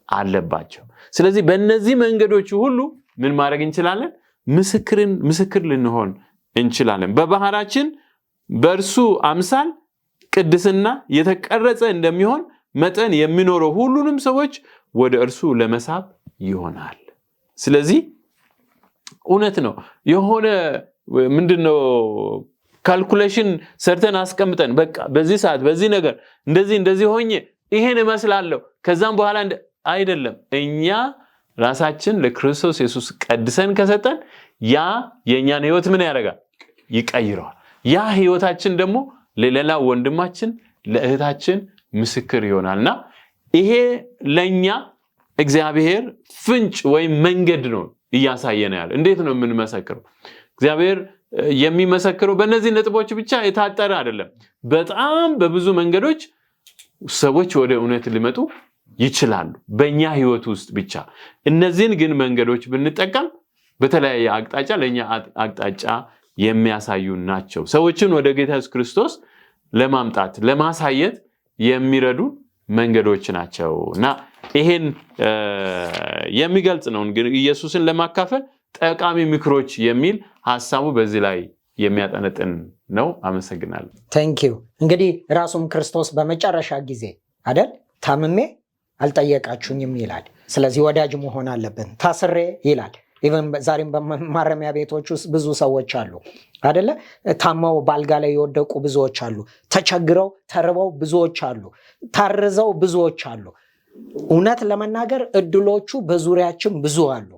አለባቸው። ስለዚህ በእነዚህ መንገዶች ሁሉ ምን ማድረግ እንችላለን? ምስክር ልንሆን እንችላለን። በባህራችን በእርሱ አምሳል ቅድስና የተቀረጸ እንደሚሆን መጠን የሚኖረው ሁሉንም ሰዎች ወደ እርሱ ለመሳብ ይሆናል። ስለዚህ እውነት ነው የሆነ ምንድነው ካልኩሌሽን ሰርተን አስቀምጠን በቃ በዚህ ሰዓት በዚህ ነገር እንደዚህ ሆኜ ይሄን እመስላለሁ ከዛም በኋላ አይደለም። እኛ ራሳችን ለክርስቶስ ኢየሱስ ቀድሰን ከሰጠን ያ የኛን ህይወት ምን ያደርጋል? ይቀይረዋል። ያ ህይወታችን ደግሞ ለሌላ ወንድማችን ለእህታችን ምስክር ይሆናልና ይሄ ለኛ እግዚአብሔር ፍንጭ ወይም መንገድ ነው እያሳየነ ያለ። እንዴት ነው የምንመሰክረው? እግዚአብሔር የሚመሰክረው በእነዚህ ነጥቦች ብቻ የታጠረ አይደለም። በጣም በብዙ መንገዶች ሰዎች ወደ እውነት ሊመጡ ይችላሉ በእኛ ህይወት ውስጥ ብቻ። እነዚህን ግን መንገዶች ብንጠቀም በተለያየ አቅጣጫ ለኛ አቅጣጫ የሚያሳዩ ናቸው። ሰዎችን ወደ ጌታ ኢየሱስ ክርስቶስ ለማምጣት ለማሳየት የሚረዱ መንገዶች ናቸውና ይሄን የሚገልጽ ነው። እንግዲህ ኢየሱስን ለማካፈል ጠቃሚ ምክሮች የሚል ሐሳቡ በዚህ ላይ የሚያጠነጥን ነው። አመሰግናለሁ። ታንኪዩ። እንግዲህ ራሱም ክርስቶስ በመጨረሻ ጊዜ አይደል ታምሜ አልጠየቃችሁኝም ይላል። ስለዚህ ወዳጅ መሆን አለብን። ታስሬ ይላል ኢቨን ዛሬም በማረሚያ ቤቶች ውስጥ ብዙ ሰዎች አሉ አይደለ? ታመው ባልጋ ላይ የወደቁ ብዙዎች አሉ። ተቸግረው ተርበው ብዙዎች አሉ። ታርዘው ብዙዎች አሉ። እውነት ለመናገር እድሎቹ በዙሪያችን ብዙ አሉ።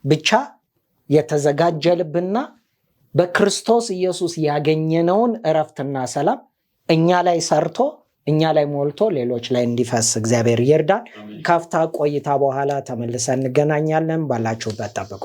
ብቻ የተዘጋጀ ልብና በክርስቶስ ኢየሱስ ያገኘነውን እረፍትና ሰላም እኛ ላይ ሰርቶ እኛ ላይ ሞልቶ ሌሎች ላይ እንዲፈስ እግዚአብሔር ይርዳል። ካፍታ ቆይታ በኋላ ተመልሰን እንገናኛለን። ባላችሁበት ጠብቁ።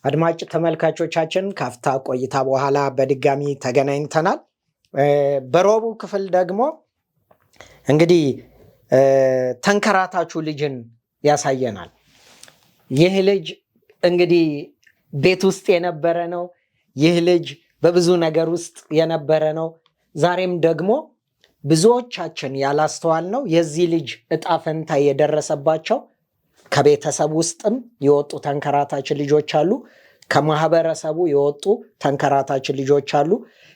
አድማጭ ተመልካቾቻችን ካፍታ ቆይታ በኋላ በድጋሚ ተገናኝተናል። በሮቡ ክፍል ደግሞ እንግዲህ ተንከራታቹ ልጅን ያሳየናል። ይህ ልጅ እንግዲህ ቤት ውስጥ የነበረ ነው። ይህ ልጅ በብዙ ነገር ውስጥ የነበረ ነው። ዛሬም ደግሞ ብዙዎቻችን ያላስተዋል ነው የዚህ ልጅ እጣ ፈንታ የደረሰባቸው ከቤተሰብ ውስጥም የወጡ ተንከራታች ልጆች አሉ። ከማህበረሰቡ የወጡ ተንከራታች ልጆች አሉ።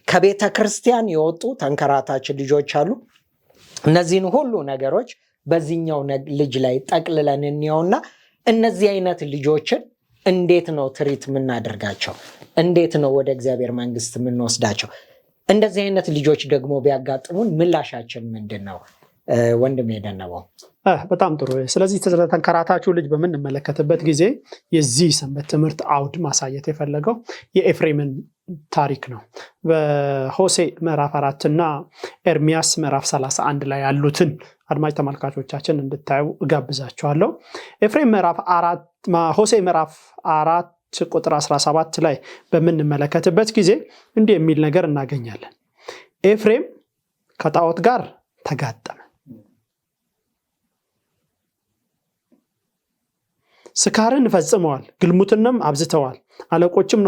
ከቤተ ክርስቲያን የወጡ ተንከራታች ልጆች አሉ። እነዚህን ሁሉ ነገሮች በዚህኛው ልጅ ላይ ጠቅልለን እንየውና እነዚህ አይነት ልጆችን እንዴት ነው ትሪት የምናደርጋቸው? እንዴት ነው ወደ እግዚአብሔር መንግስት የምንወስዳቸው? እንደዚህ አይነት ልጆች ደግሞ ቢያጋጥሙን ምላሻችን ምንድን ነው? ወንድም የደነበው በጣም ጥሩ። ስለዚህ ተንከራታችሁ ልጅ በምንመለከትበት ጊዜ የዚህ ሰንበት ትምህርት አውድ ማሳየት የፈለገው የኤፍሬምን ታሪክ ነው። በሆሴ ምዕራፍ 4 እና ኤርሚያስ ምዕራፍ 31 ላይ ያሉትን አድማጭ ተመልካቾቻችን እንድታዩ እጋብዛችኋለሁ። ኤፍሬም ሆሴ ምዕራፍ 4 ቁጥር 17 ላይ በምንመለከትበት ጊዜ እንዲህ የሚል ነገር እናገኛለን። ኤፍሬም ከጣዖት ጋር ተጋጠመ፣ ስካርን ፈጽመዋል፣ ግልሙትንም አብዝተዋል። አለቆችም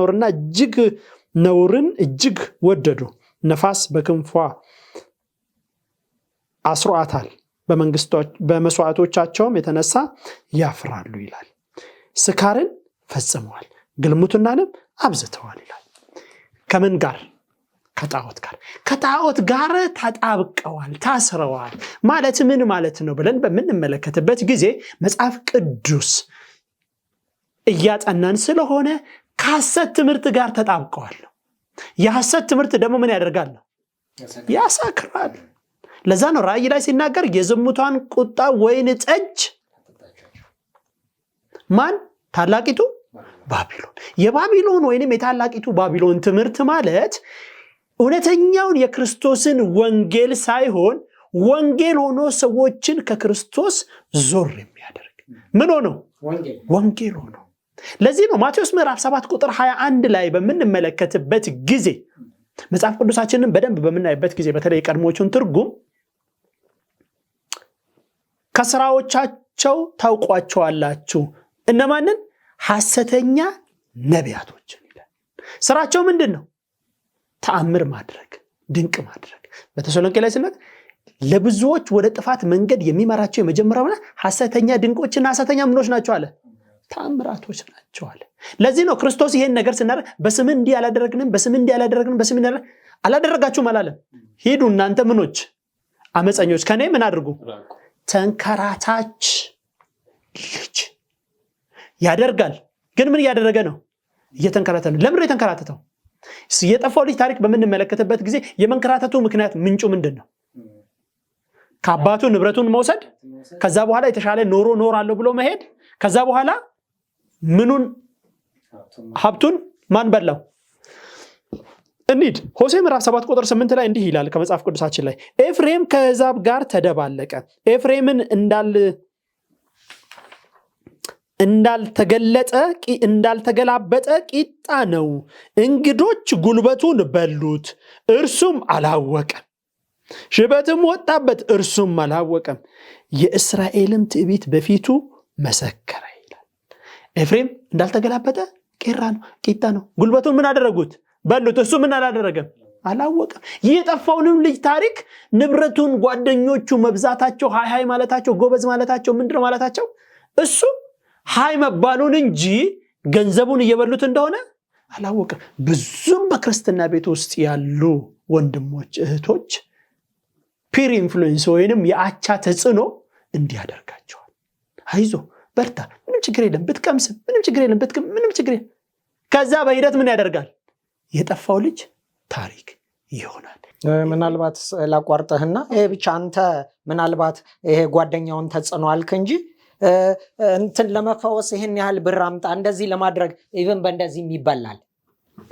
ነውርን እጅግ ወደዱ። ነፋስ በክንፏ አስሯታል፣ በመስዋዕቶቻቸውም የተነሳ ያፍራሉ ይላል። ስካርን ፈጽመዋል፣ ግልሙትናንም አብዝተዋል ይላል። ከምን ጋር? ከጣዖት ጋር ተጣብቀዋል፣ ታስረዋል። ማለት ምን ማለት ነው ብለን በምንመለከትበት ጊዜ መጽሐፍ ቅዱስ እያጠናን ስለሆነ ከሐሰት ትምህርት ጋር ተጣብቀዋል። የሐሰት ትምህርት ደግሞ ምን ያደርጋል? ያሳክራል። ለዛ ነው ራእይ ላይ ሲናገር የዝሙቷን ቁጣ ወይን ጠጅ ማን? ታላቂቱ ባቢሎን። የባቢሎን ወይንም የታላቂቱ ባቢሎን ትምህርት ማለት እውነተኛውን የክርስቶስን ወንጌል ሳይሆን ወንጌል ሆኖ ሰዎችን ከክርስቶስ ዞር የሚያደርግ ምን ሆኖ? ወንጌል ሆኖ። ለዚህ ነው ማቴዎስ ምዕራፍ 7 ቁጥር 21 ላይ በምንመለከትበት ጊዜ መጽሐፍ ቅዱሳችንን በደንብ በምናይበት ጊዜ በተለይ የቀድሞቹን ትርጉም ከስራዎቻቸው ታውቋቸዋላችሁ እነማንን? ሐሰተኛ ነቢያቶችን ይላል። ስራቸው ምንድን ነው? ተአምር ማድረግ፣ ድንቅ ማድረግ። በተሰሎንቄ ላይ ስናት ለብዙዎች ወደ ጥፋት መንገድ የሚመራቸው የመጀመሪያው ሐሰተኛ ድንቆችና ሐሰተኛ ምኖች ናቸው አለ፣ ተአምራቶች ናቸው አለ። ለዚህ ነው ክርስቶስ ይሄን ነገር ስናደርግ በስምህ እንዲህ አላደረግንም፣ በስምህ እንዲህ አላደረግንም፣ በስምህ እንዲህ አላደረጋችሁም አላለም። ሂዱ እናንተ ምኖች አመፀኞች ከኔ ምን አድርጉ? ተንከራታች ልጅ ያደርጋል። ግን ምን እያደረገ ነው? እየተንከራተተ ነው። ለምን የተንከራተተው? የጠፋው ልጅ ታሪክ በምንመለከትበት ጊዜ የመንከራተቱ ምክንያት ምንጩ ምንድን ነው? ከአባቱ ንብረቱን መውሰድ፣ ከዛ በኋላ የተሻለ ኖራለሁ ብሎ መሄድ፣ ከዛ በኋላ ምኑን ሀብቱን ማን በላው? እንሂድ። ሆሴ ምዕራፍ 7 ቁጥር 8 ላይ እንዲህ ይላል ከመጽሐፍ ቅዱሳችን ላይ ኤፍሬም ከአሕዛብ ጋር ተደባለቀ፣ ኤፍሬምን እንዳልተገላበጠ ቂጣ ነው፣ እንግዶች ጉልበቱን በሉት እርሱም አላወቀም፣ ሽበትም ወጣበት እርሱም አላወቀም፣ የእስራኤልም ትዕቢት በፊቱ መሰከረ ይላል። ኤፍሬም እንዳልተገላበጠ ቂጣ ነው፣ ጉልበቱን ምን አደረጉት? በሉት፣ እሱ ምን አላደረገም? አላወቀም። የጠፋውንም ልጅ ታሪክ ንብረቱን፣ ጓደኞቹ መብዛታቸው፣ ሃይ ማለታቸው፣ ጎበዝ ማለታቸው፣ ምንድነው ማለታቸው እሱ ሃይ መባሉን እንጂ ገንዘቡን እየበሉት እንደሆነ አላወቀም። ብዙም በክርስትና ቤት ውስጥ ያሉ ወንድሞች እህቶች ፒር ኢንፍሉዌንስ ወይንም የአቻ ተጽዕኖ እንዲያደርጋቸዋል። አይዞ በርታ፣ ምንም ችግር የለም ብትቀምስ፣ ምንም ችግር የለም ብትቀም፣ ምንም ችግር የለም። ከዛ በሂደት ምን ያደርጋል? የጠፋው ልጅ ታሪክ ይሆናል። ምናልባት ላቋርጠህና ይሄ ብቻ አንተ ምናልባት ይሄ ጓደኛውን ተጽዕኖ አልክ እንጂ እንትን ለመፈወስ ይሄን ያህል ብር አምጣ እንደዚህ ለማድረግ ኢቭን በእንደዚህ ይበላል።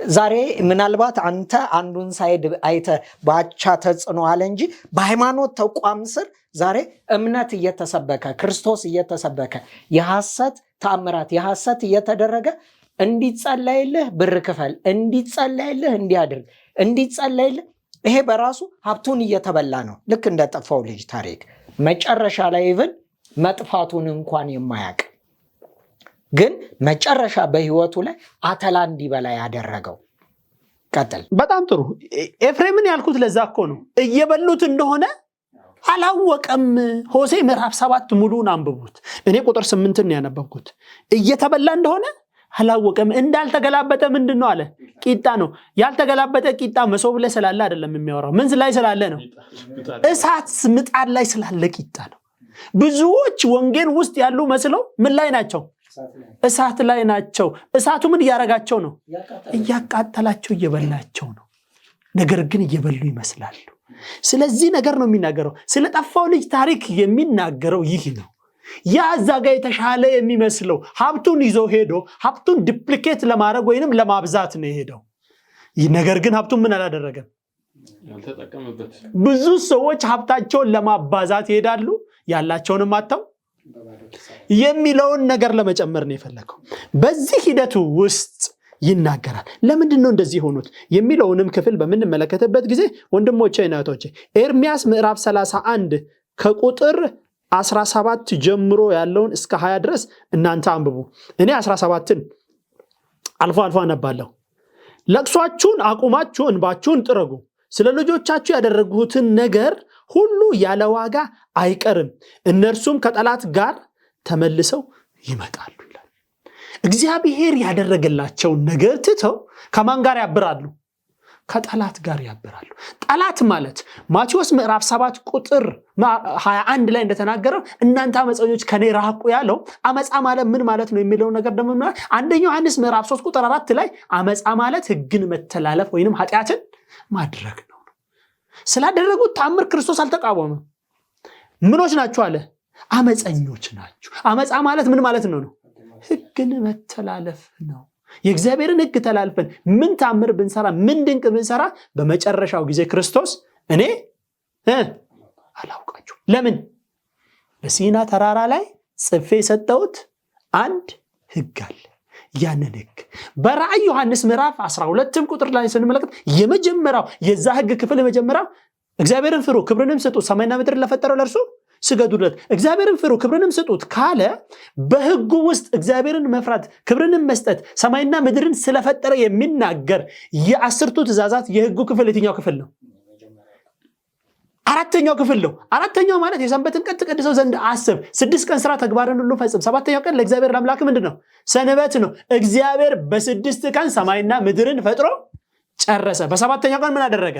ዛሬ ምናልባት አንተ አንዱን ሳይድ አይተ ባቻ ተጽዕኖ አለ እንጂ በሃይማኖት ተቋም ስር ዛሬ እምነት እየተሰበከ ክርስቶስ እየተሰበከ የሐሰት ተአምራት የሐሰት እየተደረገ እንዲጸለይልህ ብር ክፈል፣ እንዲጸለይልህ እንዲያድርግ፣ እንዲጸለይልህ ይሄ በራሱ ሀብቱን እየተበላ ነው። ልክ እንደጠፋው ልጅ ታሪክ መጨረሻ ላይ ኢቭን መጥፋቱን እንኳን የማያውቅ ግን መጨረሻ በህይወቱ ላይ አተላ እንዲበላ ያደረገው። ቀጥል። በጣም ጥሩ። ኤፍሬምን ያልኩት ለዛ እኮ ነው፣ እየበሉት እንደሆነ አላወቀም። ሆሴ ምዕራፍ 7 ሙሉን አንብቡት። እኔ ቁጥር 8 ያነበብኩት እየተበላ እንደሆነ አላወቀም። እንዳልተገላበጠ ምንድነው አለ? ቂጣ ነው። ያልተገላበጠ ቂጣ መሶብ ላይ ስላለ አይደለም የሚያወራው። ምን ላይ ስላለ ነው? እሳት ምጣድ ላይ ስላለ ቂጣ ነው። ብዙዎች ወንጌል ውስጥ ያሉ መስለው ምን ላይ ናቸው? እሳት ላይ ናቸው። እሳቱ ምን እያረጋቸው ነው? እያቃጠላቸው እየበላቸው ነው። ነገር ግን እየበሉ ይመስላሉ። ስለዚህ ነገር ነው የሚናገረው። ስለጠፋው ልጅ ታሪክ የሚናገረው ይህ ነው። ያ እዛ ጋር የተሻለ የሚመስለው ሀብቱን ይዞ ሄዶ ሀብቱን ዲፕሊኬት ለማድረግ ወይንም ለማብዛት ነው የሄደው። ነገር ግን ሀብቱን ምን አላደረገም? ብዙ ሰዎች ሀብታቸውን ለማባዛት ይሄዳሉ፣ ያላቸውንም አጥተው የሚለውን ነገር ለመጨመር ነው የፈለገው። በዚህ ሂደቱ ውስጥ ይናገራል። ለምንድን ነው እንደዚህ ሆኑት የሚለውንም ክፍል በምንመለከትበት ጊዜ ወንድሞቼ እና እህቶቼ ኤርምያስ ምዕራፍ 31 ከቁጥር 17 ጀምሮ ያለውን እስከ 20 ድረስ እናንተ አንብቡ። እኔ 17ን አልፎ አነባለሁ። ለቅሷችሁን አቁማችሁ እንባችሁን ጥረጉ፣ ስለ ልጆቻችሁ ያደረጉትን ነገር ሁሉ ያለ ዋጋ አይቀርም፣ እነርሱም ከጠላት ጋር ተመልሰው ይመጣሉ ይላል። እግዚአብሔር ያደረገላቸውን ነገር ትተው ከማን ጋር ያብራሉ? ከጠላት ጋር ያብራሉ። ጠላት ማለት ማቴዎስ ምዕራፍ 7 ቁጥር 21 ላይ እንደተናገረው እናንተ አመፀኞች ከኔ ራቁ ያለው አመፃ ማለት ምን ማለት ነው የሚለው ነገር ደግሞ አንደኛው ዮሐንስ ምዕራፍ 3 ቁጥር 4 ላይ አመፃ ማለት ሕግን መተላለፍ ወይንም ኃጢአትን ማድረግ ነው። ስላደረጉት ታምር ክርስቶስ አልተቃወመም። ምኖች ናቸው አለ? አመፀኞች ናቸው። አመፃ ማለት ምን ማለት ነው? ሕግን መተላለፍ ነው። የእግዚአብሔርን ሕግ ተላልፈን ምን ታምር ብንሰራ ምን ድንቅ ብንሰራ በመጨረሻው ጊዜ ክርስቶስ እኔ አላውቃችሁ። ለምን? በሲና ተራራ ላይ ጽፌ የሰጠሁት አንድ ሕግ አለ። ያንን ሕግ በራእይ ዮሐንስ ምዕራፍ 12 ቁጥር ላይ ስንመለከት የመጀመሪያው የዛ ሕግ ክፍል የመጀመሪያው እግዚአብሔርን ፍሩ ክብርንም ስጡ ሰማይና ምድር ለፈጠረው ለእርሱ ስገዱለት። እግዚአብሔርን ፍሩ ክብርንም ስጡት ካለ በሕጉ ውስጥ እግዚአብሔርን መፍራት ክብርንም መስጠት ሰማይና ምድርን ስለፈጠረ የሚናገር የአስርቱ ትእዛዛት የሕጉ ክፍል የትኛው ክፍል ነው? አራተኛው ክፍል ነው። አራተኛው ማለት የሰንበትን ቀን ትቀድሰው ዘንድ አስብ፣ 6 ቀን ስራ ተግባርን ሁሉ ፈጽም፣ 7ኛው ቀን ለእግዚአብሔር ለአምላክ ምንድነው? ሰንበት ነው። እግዚአብሔር በ6 ቀን ሰማይና ምድርን ፈጥሮ ጨረሰ። በ7ኛው ቀን ምን አደረገ?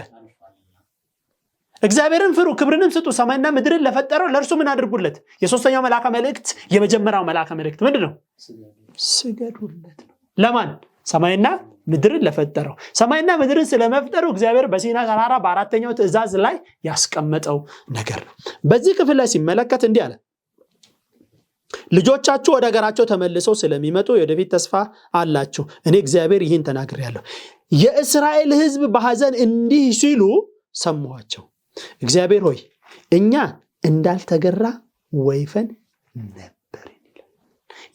እግዚአብሔርን ፍሩ ክብርንም ስጡ ሰማይና ምድርን ለፈጠረው ለእርሱ ምን አድርጉለት? የሶስተኛው መልአከ መልእክት የመጀመሪያው መልአከ መልእክት ምንድነው? ስገዱለት ነው። ለማን? ሰማይና ምድርን ለፈጠረው። ሰማይና ምድርን ስለመፍጠሩ እግዚአብሔር በሲና ተራራ በአራተኛው ትእዛዝ ላይ ያስቀመጠው ነገር ነው። በዚህ ክፍል ላይ ሲመለከት እንዲህ አለ። ልጆቻችሁ ወደ ሀገራቸው ተመልሰው ስለሚመጡ የወደፊት ተስፋ አላችሁ። እኔ እግዚአብሔር ይህን ተናግሬአለሁ። የእስራኤል ሕዝብ በሐዘን እንዲህ ሲሉ ሰማኋቸው። እግዚአብሔር ሆይ እኛ እንዳልተገራ ወይፈን ነበርን ይላል።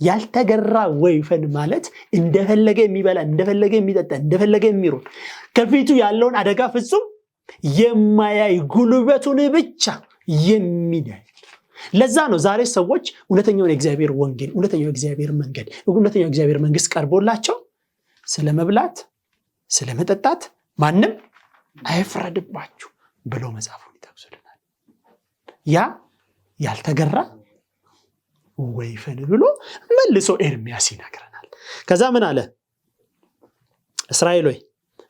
ያልተገራ ወይፈን ማለት እንደፈለገ የሚበላ፣ እንደፈለገ የሚጠጣ፣ እንደፈለገ የሚሮጥ፣ ከፊቱ ያለውን አደጋ ፍጹም የማያይ፣ ጉልበቱን ብቻ የሚያይ። ለዛ ነው ዛሬ ሰዎች እውነተኛውን የእግዚአብሔር ወንጌል፣ እውነተኛው የእግዚአብሔር መንገድ፣ እውነተኛው የእግዚአብሔር መንግስት ቀርቦላቸው ስለመብላት ስለመጠጣት ማንም አይፍረድባችሁ ብሎ መጽሐፉን ይጠቅሱልናል። ያ ያልተገራ ወይፈን ብሎ መልሶ ኤርምያስ ይነግረናል። ከዛ ምን አለ? እስራኤል ሆይ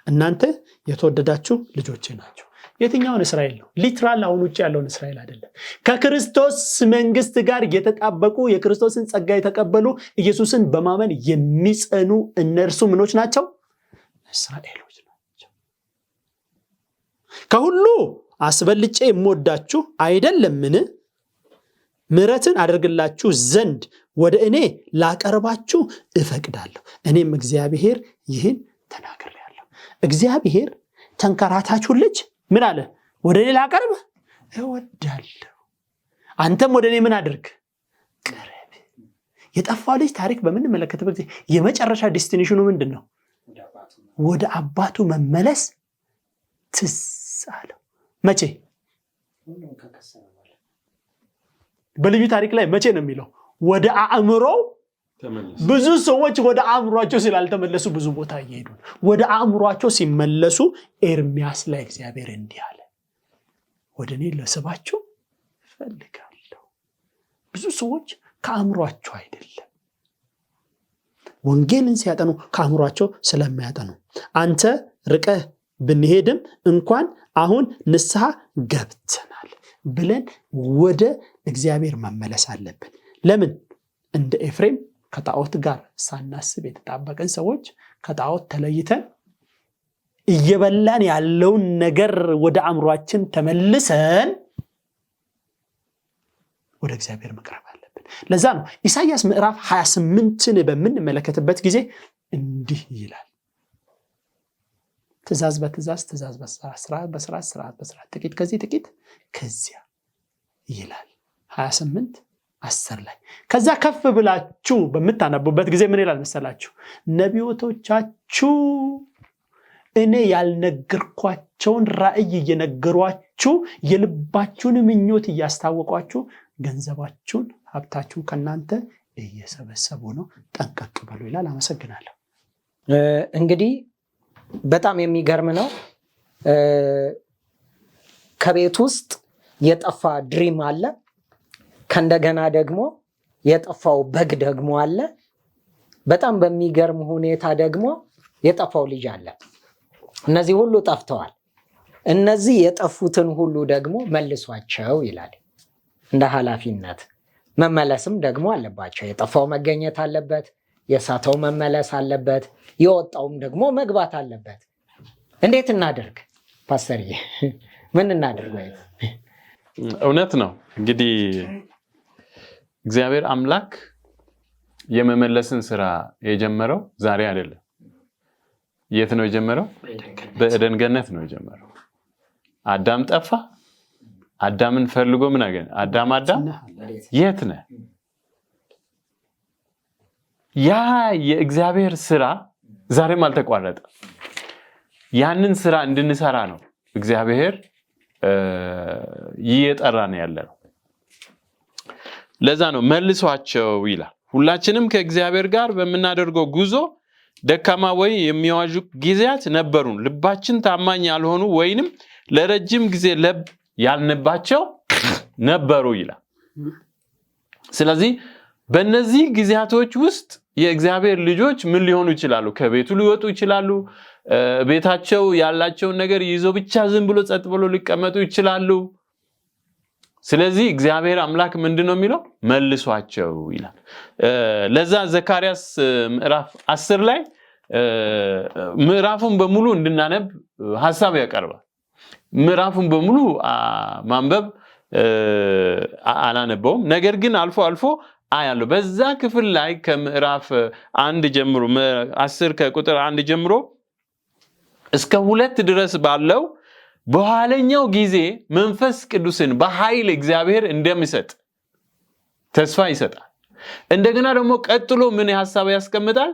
እናንተ የተወደዳችሁ ልጆቼ ናችሁ። የትኛውን እስራኤል ነው? ሊትራል አሁን ውጭ ያለውን እስራኤል አይደለም። ከክርስቶስ መንግስት ጋር የተጣበቁ የክርስቶስን ጸጋ የተቀበሉ ኢየሱስን በማመን የሚጸኑ እነርሱ ምኖች ናቸው? እስራኤሎች ናቸው። ከሁሉ አስበልጬ የምወዳችሁ አይደለምን? ምሕረትን አደርግላችሁ ዘንድ ወደ እኔ ላቀርባችሁ እፈቅዳለሁ። እኔም እግዚአብሔር ይህን ተናግሬአለሁ። እግዚአብሔር ተንከራታችሁን ልጅ ምን አለ? ወደ እኔ ላቀርብ እወዳለሁ። አንተም ወደ እኔ ምን አድርግ? ቅረብ። የጠፋው ልጅ ታሪክ በምንመለከትበት ጊዜ የመጨረሻ ዴስቲኔሽኑ ምንድን ነው? ወደ አባቱ መመለስ ትዝ አለው። መቼ? በልጁ ታሪክ ላይ መቼ ነው የሚለው? ወደ አእምሮ። ብዙ ሰዎች ወደ አእምሯቸው ስላልተመለሱ ብዙ ቦታ እየሄዱ ነው። ወደ አእምሯቸው ሲመለሱ ኤርምያስ ላይ እግዚአብሔር እንዲህ አለ፣ ወደ እኔ ልስባችሁ እፈልጋለሁ። ብዙ ሰዎች ከአእምሯቸው አይደለም ወንጌልን ሲያጠኑ ከአእምሯቸው ስለማያጠኑ፣ አንተ ርቀህ ብንሄድም እንኳን አሁን ንስሐ ገብተናል ብለን ወደ እግዚአብሔር መመለስ አለብን። ለምን? እንደ ኤፍሬም ከጣዖት ጋር ሳናስብ የተጣበቀን ሰዎች ከጣዖት ተለይተን እየበላን ያለውን ነገር ወደ አእምሯችን ተመልሰን ወደ እግዚአብሔር መቅረብ አለብን። ለዛ ነው ኢሳይያስ ምዕራፍ 28ን በምንመለከትበት ጊዜ እንዲህ ይላል፣ ትእዛዝ በትእዛዝ፣ ትእዛዝ በስርዓት፣ ስርዓት በስርዓት፣ ስርዓት በስርዓት፣ ጥቂት ከዚህ ጥቂት ከዚያ ይላል 28:10 ላይ። ከዛ ከፍ ብላችሁ በምታነቡበት ጊዜ ምን ይላል መሰላችሁ? ነቢያቶቻችሁ እኔ ያልነገርኳቸውን ራእይ እየነገሯችሁ የልባችሁን ምኞት እያስታወቋችሁ ገንዘባችሁን ሀብታችሁን ከናንተ እየሰበሰቡ ነው፣ ጠንቀቅ በሉ ይላል። አመሰግናለሁ። እንግዲህ በጣም የሚገርም ነው። ከቤት ውስጥ የጠፋ ድሪም አለ፣ ከእንደገና ደግሞ የጠፋው በግ ደግሞ አለ። በጣም በሚገርም ሁኔታ ደግሞ የጠፋው ልጅ አለ። እነዚህ ሁሉ ጠፍተዋል። እነዚህ የጠፉትን ሁሉ ደግሞ መልሷቸው ይላል። እንደ ኃላፊነት መመለስም ደግሞ አለባቸው። የጠፋው መገኘት አለበት፣ የሳተው መመለስ አለበት፣ የወጣውም ደግሞ መግባት አለበት። እንዴት እናደርግ ፓስተርዬ? ምን እናደርግ? እውነት ነው። እንግዲህ እግዚአብሔር አምላክ የመመለስን ስራ የጀመረው ዛሬ አይደለም። የት ነው የጀመረው? በኤደን ገነት ነው የጀመረው። አዳም ጠፋ። አዳምን ፈልጎ ምን አገኘ? አዳም የት ነህ? ያ የእግዚአብሔር ስራ ዛሬም አልተቋረጠም። ያንን ስራ እንድንሰራ ነው እግዚአብሔር እየጠራን ያለው። ለዛ ነው መልሷቸው ይላል። ሁላችንም ከእግዚአብሔር ጋር በምናደርገው ጉዞ ደካማ ወይ የሚዋዡ ጊዜያት ነበሩን። ልባችን ታማኝ ያልሆኑ ወይንም ለረጅም ጊዜ ለብ ያልንባቸው ነበሩ ይላል። ስለዚህ በእነዚህ ጊዜያቶች ውስጥ የእግዚአብሔር ልጆች ምን ሊሆኑ ይችላሉ? ከቤቱ ሊወጡ ይችላሉ። ቤታቸው ያላቸውን ነገር ይዞ ብቻ ዝም ብሎ ጸጥ ብሎ ሊቀመጡ ይችላሉ። ስለዚህ እግዚአብሔር አምላክ ምንድነው የሚለው? መልሷቸው ይላል። ለዛ ዘካርያስ ምዕራፍ 10 ላይ ምዕራፉን በሙሉ እንድናነብ ሐሳብ ያቀርባል። ምዕራፉን በሙሉ ማንበብ አላነበውም። ነገር ግን አልፎ አልፎ አያለሁ። በዛ ክፍል ላይ ከምዕራፍ 1 ጀምሮ 10 ከቁጥር 1 ጀምሮ እስከ 2 ድረስ ባለው በኋለኛው ጊዜ መንፈስ ቅዱስን በኃይል እግዚአብሔር እንደሚሰጥ ተስፋ ይሰጣል። እንደገና ደግሞ ቀጥሎ ምን ሐሳብ ያስቀምጣል?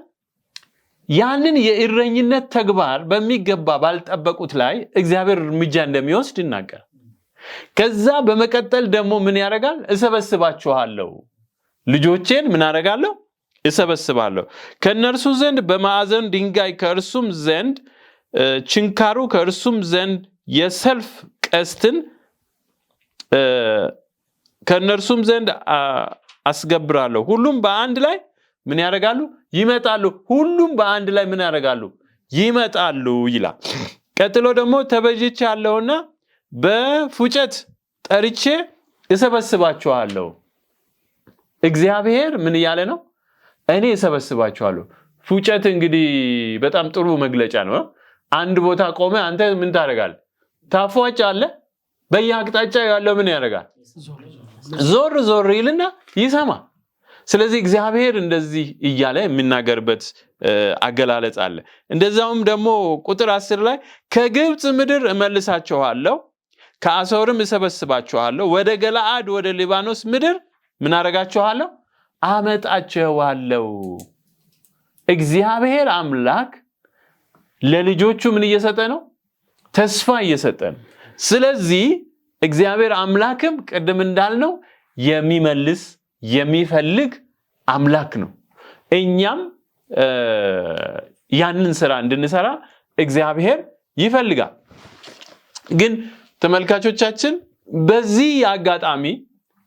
ያንን የእረኝነት ተግባር በሚገባ ባልጠበቁት ላይ እግዚአብሔር እርምጃ እንደሚወስድ ይናገራል። ከዛ በመቀጠል ደግሞ ምን ያደርጋል? እሰበስባችኋለሁ፣ ልጆቼን ምን አደርጋለሁ? እሰበስባለሁ። ከነርሱ ዘንድ በማዕዘን ድንጋይ ከእርሱም ዘንድ ችንካሩ ከእርሱም ዘንድ የሰልፍ ቀስትን ከነርሱም ዘንድ አስገብራለሁ። ሁሉም በአንድ ላይ ምን ያደርጋሉ? ይመጣሉ። ሁሉም በአንድ ላይ ምን ያደርጋሉ? ይመጣሉ ይላል። ቀጥሎ ደግሞ ተበጅቻለሁና በፉጨት ጠርቼ እሰበስባችኋለሁ። እግዚአብሔር ምን እያለ ነው? እኔ እሰበስባችኋለሁ። ፉጨት እንግዲህ በጣም ጥሩ መግለጫ ነው። አንድ ቦታ ቆመ አንተ ምን ታደርጋለህ? ታፏጫለህ። በየአቅጣጫ ያለው ምን ያደርጋል? ዞር ዞር ይልና ይሰማ። ስለዚህ እግዚአብሔር እንደዚህ እያለ የሚናገርበት አገላለጽ አለ። እንደዛውም ደግሞ ቁጥር 10 ላይ ከግብፅ ምድር እመልሳችኋለሁ፣ ከአሦርም እሰበስባችኋለሁ፣ ወደ ገለዓድ ወደ ሊባኖስ ምድር ምን አደርጋችኋለሁ? አመጣችኋለሁ። እግዚአብሔር አምላክ ለልጆቹ ምን እየሰጠ ነው? ተስፋ እየሰጠ ነው። ስለዚህ እግዚአብሔር አምላክም ቅድም እንዳልነው የሚመልስ የሚፈልግ አምላክ ነው። እኛም ያንን ስራ እንድንሰራ እግዚአብሔር ይፈልጋል። ግን ተመልካቾቻችን በዚህ አጋጣሚ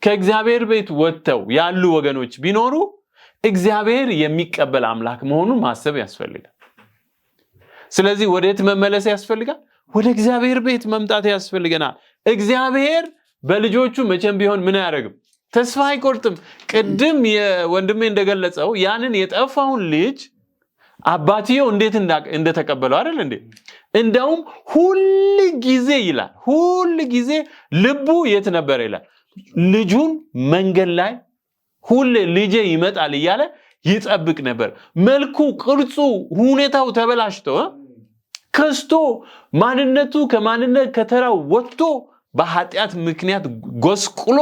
ከእግዚአብሔር ቤት ወጥተው ያሉ ወገኖች ቢኖሩ እግዚአብሔር የሚቀበል አምላክ መሆኑን ማሰብ ያስፈልጋል። ስለዚህ ወዴት መመለስ ያስፈልጋል? ወደ እግዚአብሔር ቤት መምጣት ያስፈልገናል። እግዚአብሔር በልጆቹ መቼም ቢሆን ምን አያደርግም? ተስፋ አይቆርጥም። ቅድም የወንድሜ እንደገለጸው ያንን የጠፋውን ልጅ አባትየው እንዴት እንደተቀበለው አይደል እንዴ? እንደውም ሁል ጊዜ ይላል፣ ሁል ጊዜ ልቡ የት ነበር ይላል? ልጁን መንገድ ላይ ሁሌ ልጄ ይመጣል እያለ ይጠብቅ ነበር። መልኩ፣ ቅርጹ፣ ሁኔታው ተበላሽቶ ከስቶ ማንነቱ ከማንነት ከተራው ወጥቶ በኃጢአት ምክንያት ጎስቁሎ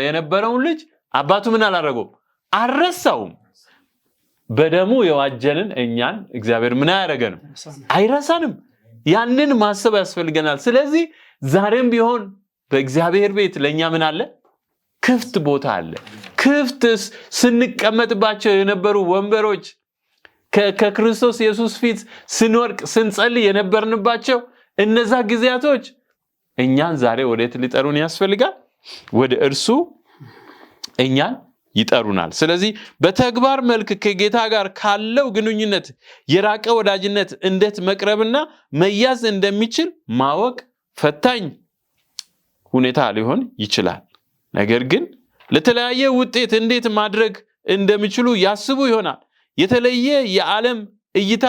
የነበረውን ልጅ አባቱ ምን አላረገው? አልረሳውም። በደሙ የዋጀንን እኛን እግዚአብሔር ምን አያረገንም? አይረሳንም። ያንን ማሰብ ያስፈልገናል። ስለዚህ ዛሬም ቢሆን በእግዚአብሔር ቤት ለኛ ምን አለ? ክፍት ቦታ አለ። ክፍት ስንቀመጥባቸው የነበሩ ወንበሮች ከክርስቶስ ኢየሱስ ፊት ስንወድቅ ስንጸልይ የነበርንባቸው እነዛ ጊዜያቶች እኛን ዛሬ ወዴት ሊጠሩን ያስፈልጋል? ወደ እርሱ እኛን ይጠሩናል። ስለዚህ በተግባር መልክ ከጌታ ጋር ካለው ግንኙነት የራቀ ወዳጅነት እንዴት መቅረብና መያዝ እንደሚችል ማወቅ ፈታኝ ሁኔታ ሊሆን ይችላል። ነገር ግን ለተለያየ ውጤት እንዴት ማድረግ እንደሚችሉ ያስቡ ይሆናል። የተለየ የዓለም እይታ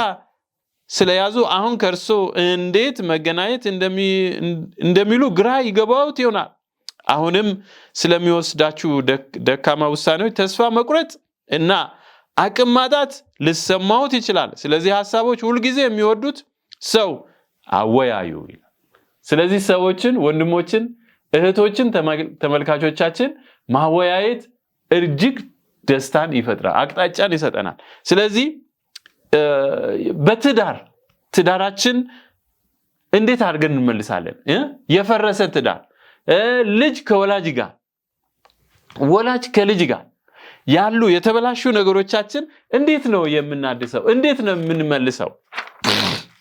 ስለያዙ አሁን ከእርሱ እንዴት መገናኘት እንደሚሉ ግራ ይገባውት ይሆናል። አሁንም ስለሚወስዳችሁ ደካማ ውሳኔዎች ተስፋ መቁረጥ እና አቅም ማጣት ሊሰማውት ይችላል። ስለዚህ ሐሳቦች ሁልጊዜ የሚወዱት ሰው አወያዩ ይላል። ስለዚህ ሰዎችን፣ ወንድሞችን፣ እህቶችን ተመልካቾቻችን ማወያየት እጅግ ደስታን ይፈጥራል፣ አቅጣጫን ይሰጠናል። ስለዚህ ትዳራችን እንዴት አድርገን እንመልሳለን? የፈረሰ ትዳር፣ ልጅ ከወላጅ ጋር፣ ወላጅ ከልጅ ጋር ያሉ የተበላሹ ነገሮቻችን እንዴት ነው የምናድሰው? እንዴት ነው የምንመልሰው?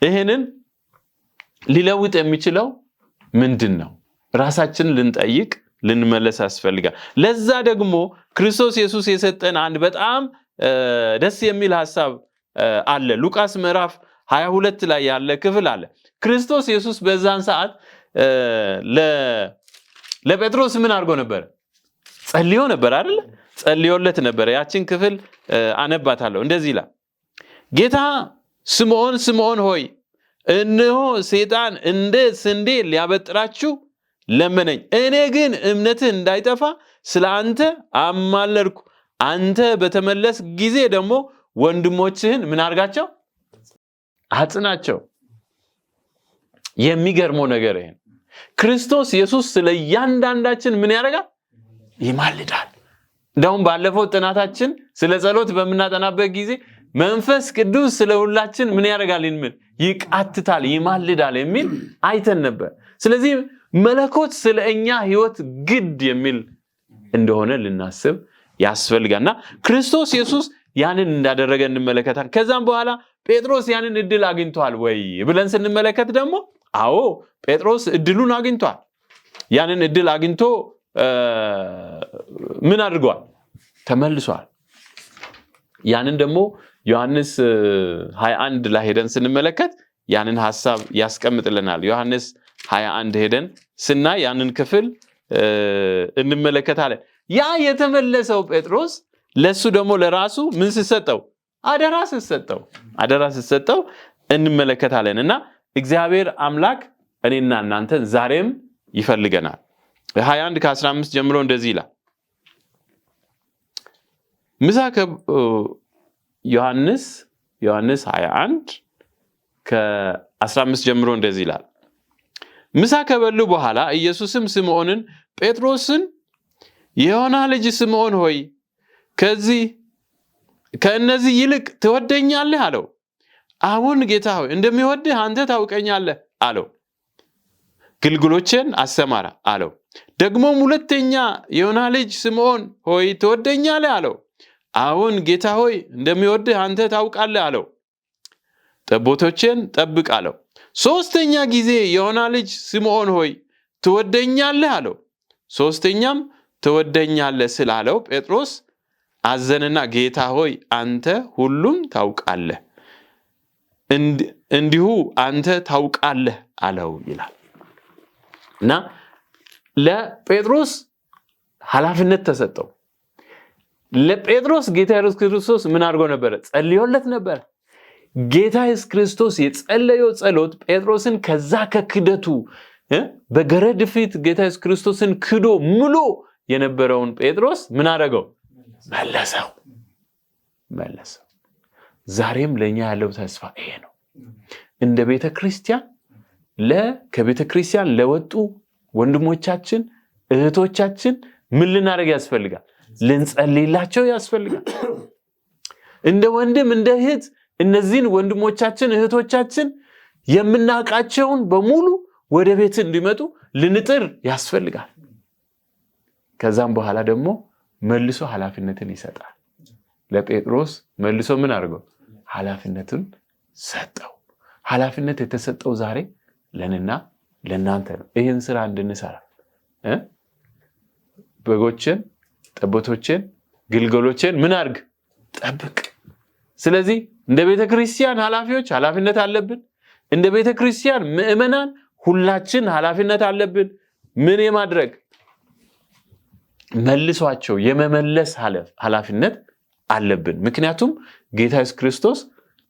ይሄንን ሊለውጥ የሚችለው ምንድን ነው? ራሳችንን ልንጠይቅ ልንመለስ ያስፈልጋል። ለዛ ደግሞ ክርስቶስ ኢየሱስ የሰጠን አንድ በጣም ደስ የሚል ሐሳብ አለ። ሉቃስ ምዕራፍ 22 ላይ ያለ ክፍል አለ። ክርስቶስ ኢየሱስ በዛን ሰዓት ለጴጥሮስ ምን አድርጎ ነበር? ጸልዮ ነበር አይደል? ጸልዮለት ነበር። ያችን ክፍል አነባታለሁ። እንደዚህ ይላል፣ ጌታ ስምዖን ስምዖን ሆይ እነሆ ሰይጣን እንደ ስንዴ ሊያበጥራችሁ ለመነኝ። እኔ ግን እምነትህ እንዳይጠፋ ስለ አንተ አማለድኩ። አንተ በተመለስ ጊዜ ደግሞ ወንድሞችህን ምን አድርጋቸው? አጽናቸው። የሚገርመው ነገር ይሄን ክርስቶስ ኢየሱስ ስለ እያንዳንዳችን ምን ያደርጋል? ይማልዳል። እንደውም ባለፈው ጥናታችን ስለ ጸሎት በምናጠናበት ጊዜ መንፈስ ቅዱስ ስለ ሁላችን ምን ያደርጋል? ይቃትታል፣ ይማልዳል የሚል አይተን ነበር። ስለዚህ መለኮት ስለ እኛ ህይወት ግድ የሚል እንደሆነ ልናስብ ያስፈልጋልና ክርስቶስ ኢየሱስ ያንን እንዳደረገ እንመለከታለን። ከዛም በኋላ ጴጥሮስ ያንን እድል አግኝቷል ወይ ብለን ስንመለከት ደግሞ አዎ ጴጥሮስ እድሉን አግኝቷል። ያንን እድል አግኝቶ ምን አድርጓል? ተመልሷል። ያንን ደግሞ ዮሐንስ 21 ላይ ሄደን ስንመለከት ያንን ሐሳብ ያስቀምጥልናል። ዮሐንስ 21 ሄደን ስናይ ያንን ክፍል እንመለከታለን። ያ የተመለሰው ጴጥሮስ ለሱ ደግሞ ለራሱ ምን ሲሰጠው? አደራ ሲሰጠው እንመለከታለን። እና እግዚአብሔር አምላክ እኔና እናንተን ዛሬም ይፈልገናል። 21 ከ15 ጀምሮ እንደዚህ ይላል። ዮሐንስ 21 ከ15 ጀምሮ እንደዚህ ይላል። ምሳ ከበሉ በኋላ ኢየሱስም ስምዖንን ጴጥሮስን የዮና ልጅ ስምዖን ሆይ ከእነዚህ ይልቅ ትወደኛለህ አለው። አሁን ጌታ ሆይ እንደሚወድህ አንተ ታውቀኛለህ አለው። ግልገሎቼን አሰማራ አለው። ደግሞም ሁለተኛ የዮና ልጅ ስምዖን ሆይ ትወደኛለህ አለው። አሁን ጌታ ሆይ እንደሚወድህ አንተ ታውቃለህ አለው። ጠቦቶቼን ጠብቅ አለው። ሶስተኛ ጊዜ የዮና ልጅ ስምዖን ሆይ ትወደኛለህ አለው። ሶስተኛም ትወደኛለህ ስላለው ጴጥሮስ አዘነና ጌታ ሆይ አንተ ሁሉም ታውቃለህ፣ እንዲሁ አንተ ታውቃለህ አለው ይላል። እና ለጴጥሮስ ኃላፊነት ተሰጠው። ለጴጥሮስ ጌታ ኢየሱስ ክርስቶስ ምን አድርጎ ነበር? ጸልዮለት ነበር። ጌታ ኢየሱስ ክርስቶስ የጸለየው ጸሎት ጴጥሮስን ከዛ ከክደቱ በገረድ ፊት ጌታ ኢየሱስ ክርስቶስን ክዶ ምሎ የነበረውን ጴጥሮስ ምን አደረገው? መለሰው። ዛሬም ለኛ ያለው ተስፋ ይሄ ነው። እንደ ቤተክርስቲያን ከቤተክርስቲያን ለወጡ ወንድሞቻችን እህቶቻችን ምን ልናደርግ ያስፈልጋል? ልንጸልይላቸው ያስፈልጋል። እንደ ወንድም እንደ እህት እነዚህን ወንድሞቻችን እህቶቻችን የምናውቃቸውን በሙሉ ወደ ቤት እንዲመጡ ልንጥር ያስፈልጋል። ከዛም በኋላ ደግሞ መልሶ ኃላፊነትን ይሰጣል። ለጴጥሮስ መልሶ ምን አድርገው? ኃላፊነትን ሰጠው። ኃላፊነት የተሰጠው ዛሬ ለነና ለናንተ ነው። ይህን ስራ እንድንሰራ በጎችን፣ ጠቦቶችን፣ ግልገሎችን ምን አድርግ? ጠብቅ። ስለዚህ እንደ ቤተክርስቲያን ኃላፊዎች ኃላፊነት አለብን። እንደ ቤተክርስቲያን ምእመናን ሁላችን ኃላፊነት አለብን። ምን የማድረግ? መልሷቸው የመመለስ ኃላፊነት አለብን። ምክንያቱም ጌታ ኢየሱስ ክርስቶስ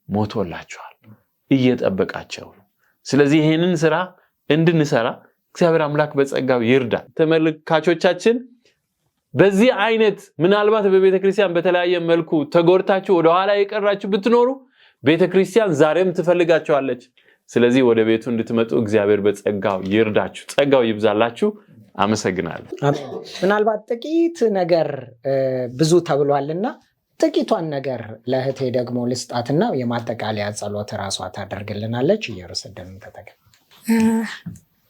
ሞቶላቸዋል፣ እየጠበቃቸው ነው። ስለዚህ ይህንን ስራ እንድንሰራ እግዚአብሔር አምላክ በጸጋው ይርዳል። ተመልካቾቻችን በዚህ አይነት ምናልባት በቤተክርስቲያን በተለያየ መልኩ ተጎድታችሁ ወደ ኋላ የቀራችሁ ብትኖሩ ቤተክርስቲያን ዛሬም ትፈልጋችኋለች። ስለዚህ ወደ ቤቱ እንድትመጡ እግዚአብሔር በጸጋው ይርዳችሁ። ጸጋው ይብዛላችሁ። አመሰግናለሁ። ምናልባት ጥቂት ነገር ብዙ ተብሏልና ጥቂቷን ነገር ለእህቴ ደግሞ ልስጣትና የማጠቃለያ ጸሎት ራሷ ታደርግልናለች። ኢየሩሳሌም ተጠቅም።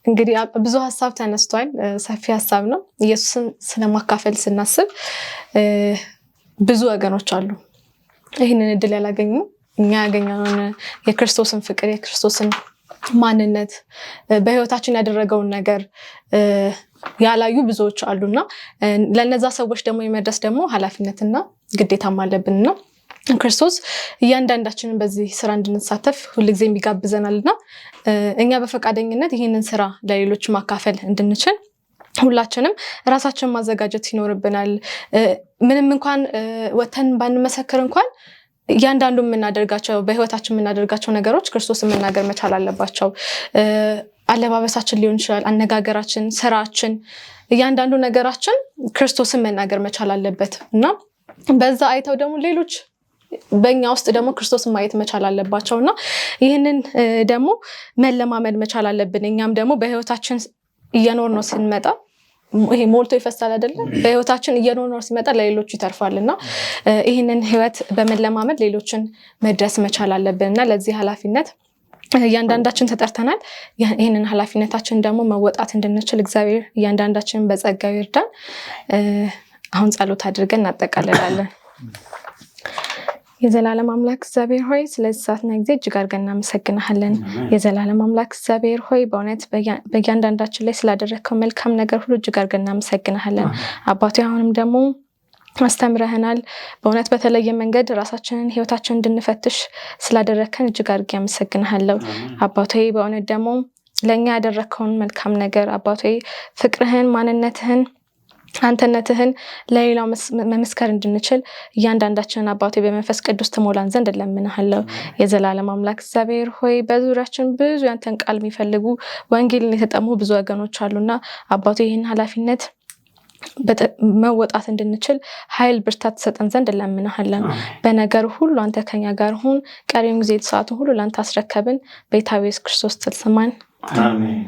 እንግዲህ ብዙ ሐሳብ ተነስቷል። ሰፊ ሐሳብ ነው። ኢየሱስን ስለማካፈል ስናስብ ብዙ ወገኖች አሉ ይህንን እድል ያላገኙ። እኛ ያገኘነውን የክርስቶስን ፍቅር፣ የክርስቶስን ማንነት፣ በህይወታችን ያደረገውን ነገር ያላዩ ብዙዎች አሉና ለነዛ ሰዎች ደግሞ የመድረስ ደግሞ ኃላፊነትና ግዴታም አለብንና ክርስቶስ እያንዳንዳችንን በዚህ ስራ እንድንሳተፍ ሁልጊዜ ይጋብዘናልና እኛ በፈቃደኝነት ይህንን ስራ ለሌሎች ማካፈል እንድንችል ሁላችንም ራሳችንን ማዘጋጀት ይኖርብናል። ምንም እንኳን ወተን ባንመሰክር እንኳን እያንዳንዱ የምናደርጋቸው በህይወታችን የምናደርጋቸው ነገሮች ክርስቶስን መናገር መቻል አለባቸው። አለባበሳችን ሊሆን ይችላል፣ አነጋገራችን፣ ስራችን፣ እያንዳንዱ ነገራችን ክርስቶስን መናገር መቻል አለበት እና በዛ አይተው ደግሞ ሌሎች በእኛ ውስጥ ደግሞ ክርስቶስን ማየት መቻል አለባቸው እና ይህንን ደግሞ መለማመድ መቻል አለብን። እኛም ደግሞ በህይወታችን እየኖር ነው ስንመጣ ይሄ ሞልቶ ይፈሳል አይደለም? በህይወታችን እየኖር ነው ሲመጣ ለሌሎች ይተርፋልና ይህንን ህይወት በመለማመድ ሌሎችን መድረስ መቻል አለብንና ለዚህ ኃላፊነት እያንዳንዳችን ተጠርተናል። ይህንን ኃላፊነታችን ደግሞ መወጣት እንድንችል እግዚአብሔር እያንዳንዳችንን በጸጋው ይርዳን። አሁን ጸሎት አድርገን እናጠቃልላለን። የዘላለም አምላክ እግዚአብሔር ሆይ ስለዚህ ሰዓትና ጊዜ እጅግ አድርገን እናመሰግናለን። የዘላለም አምላክ እግዚአብሔር ሆይ በእውነት በእያንዳንዳችን ላይ ስላደረግከው መልካም ነገር ሁሉ እጅግ አድርገን እናመሰግናለን። አባቴ አሁንም ደግሞ አስተምረህናል። በእውነት በተለየ መንገድ ራሳችንን ህይወታችንን እንድንፈትሽ ስላደረከን እጅግ አድርጌ አመሰግናለሁ። አባቴ በእውነት ደግሞ ለኛ ያደረከውን መልካም ነገር አባቴ ፍቅርህን፣ ማንነትህን፣ አንተነትህን ለሌላው መመስከር እንድንችል እያንዳንዳችንን አባቴ በመንፈስ ቅዱስ ትሞላን ዘንድ እለምንሃለሁ። የዘላለም አምላክ እግዚአብሔር ሆይ በዙሪያችን ብዙ ያንተን ቃል የሚፈልጉ ወንጌልን የተጠሙ ብዙ ወገኖች አሉና አባቴ ይህን ኃላፊነት መወጣት እንድንችል ኃይል ብርታት ተሰጠን ዘንድ እለምንሃለን። በነገር ሁሉ አንተ ከኛ ጋር ሁን። ቀሪውን ጊዜ ሰዓቱን ሁሉ ላንተ አስረከብን። በጌታ ኢየሱስ ክርስቶስ ስም አሜን።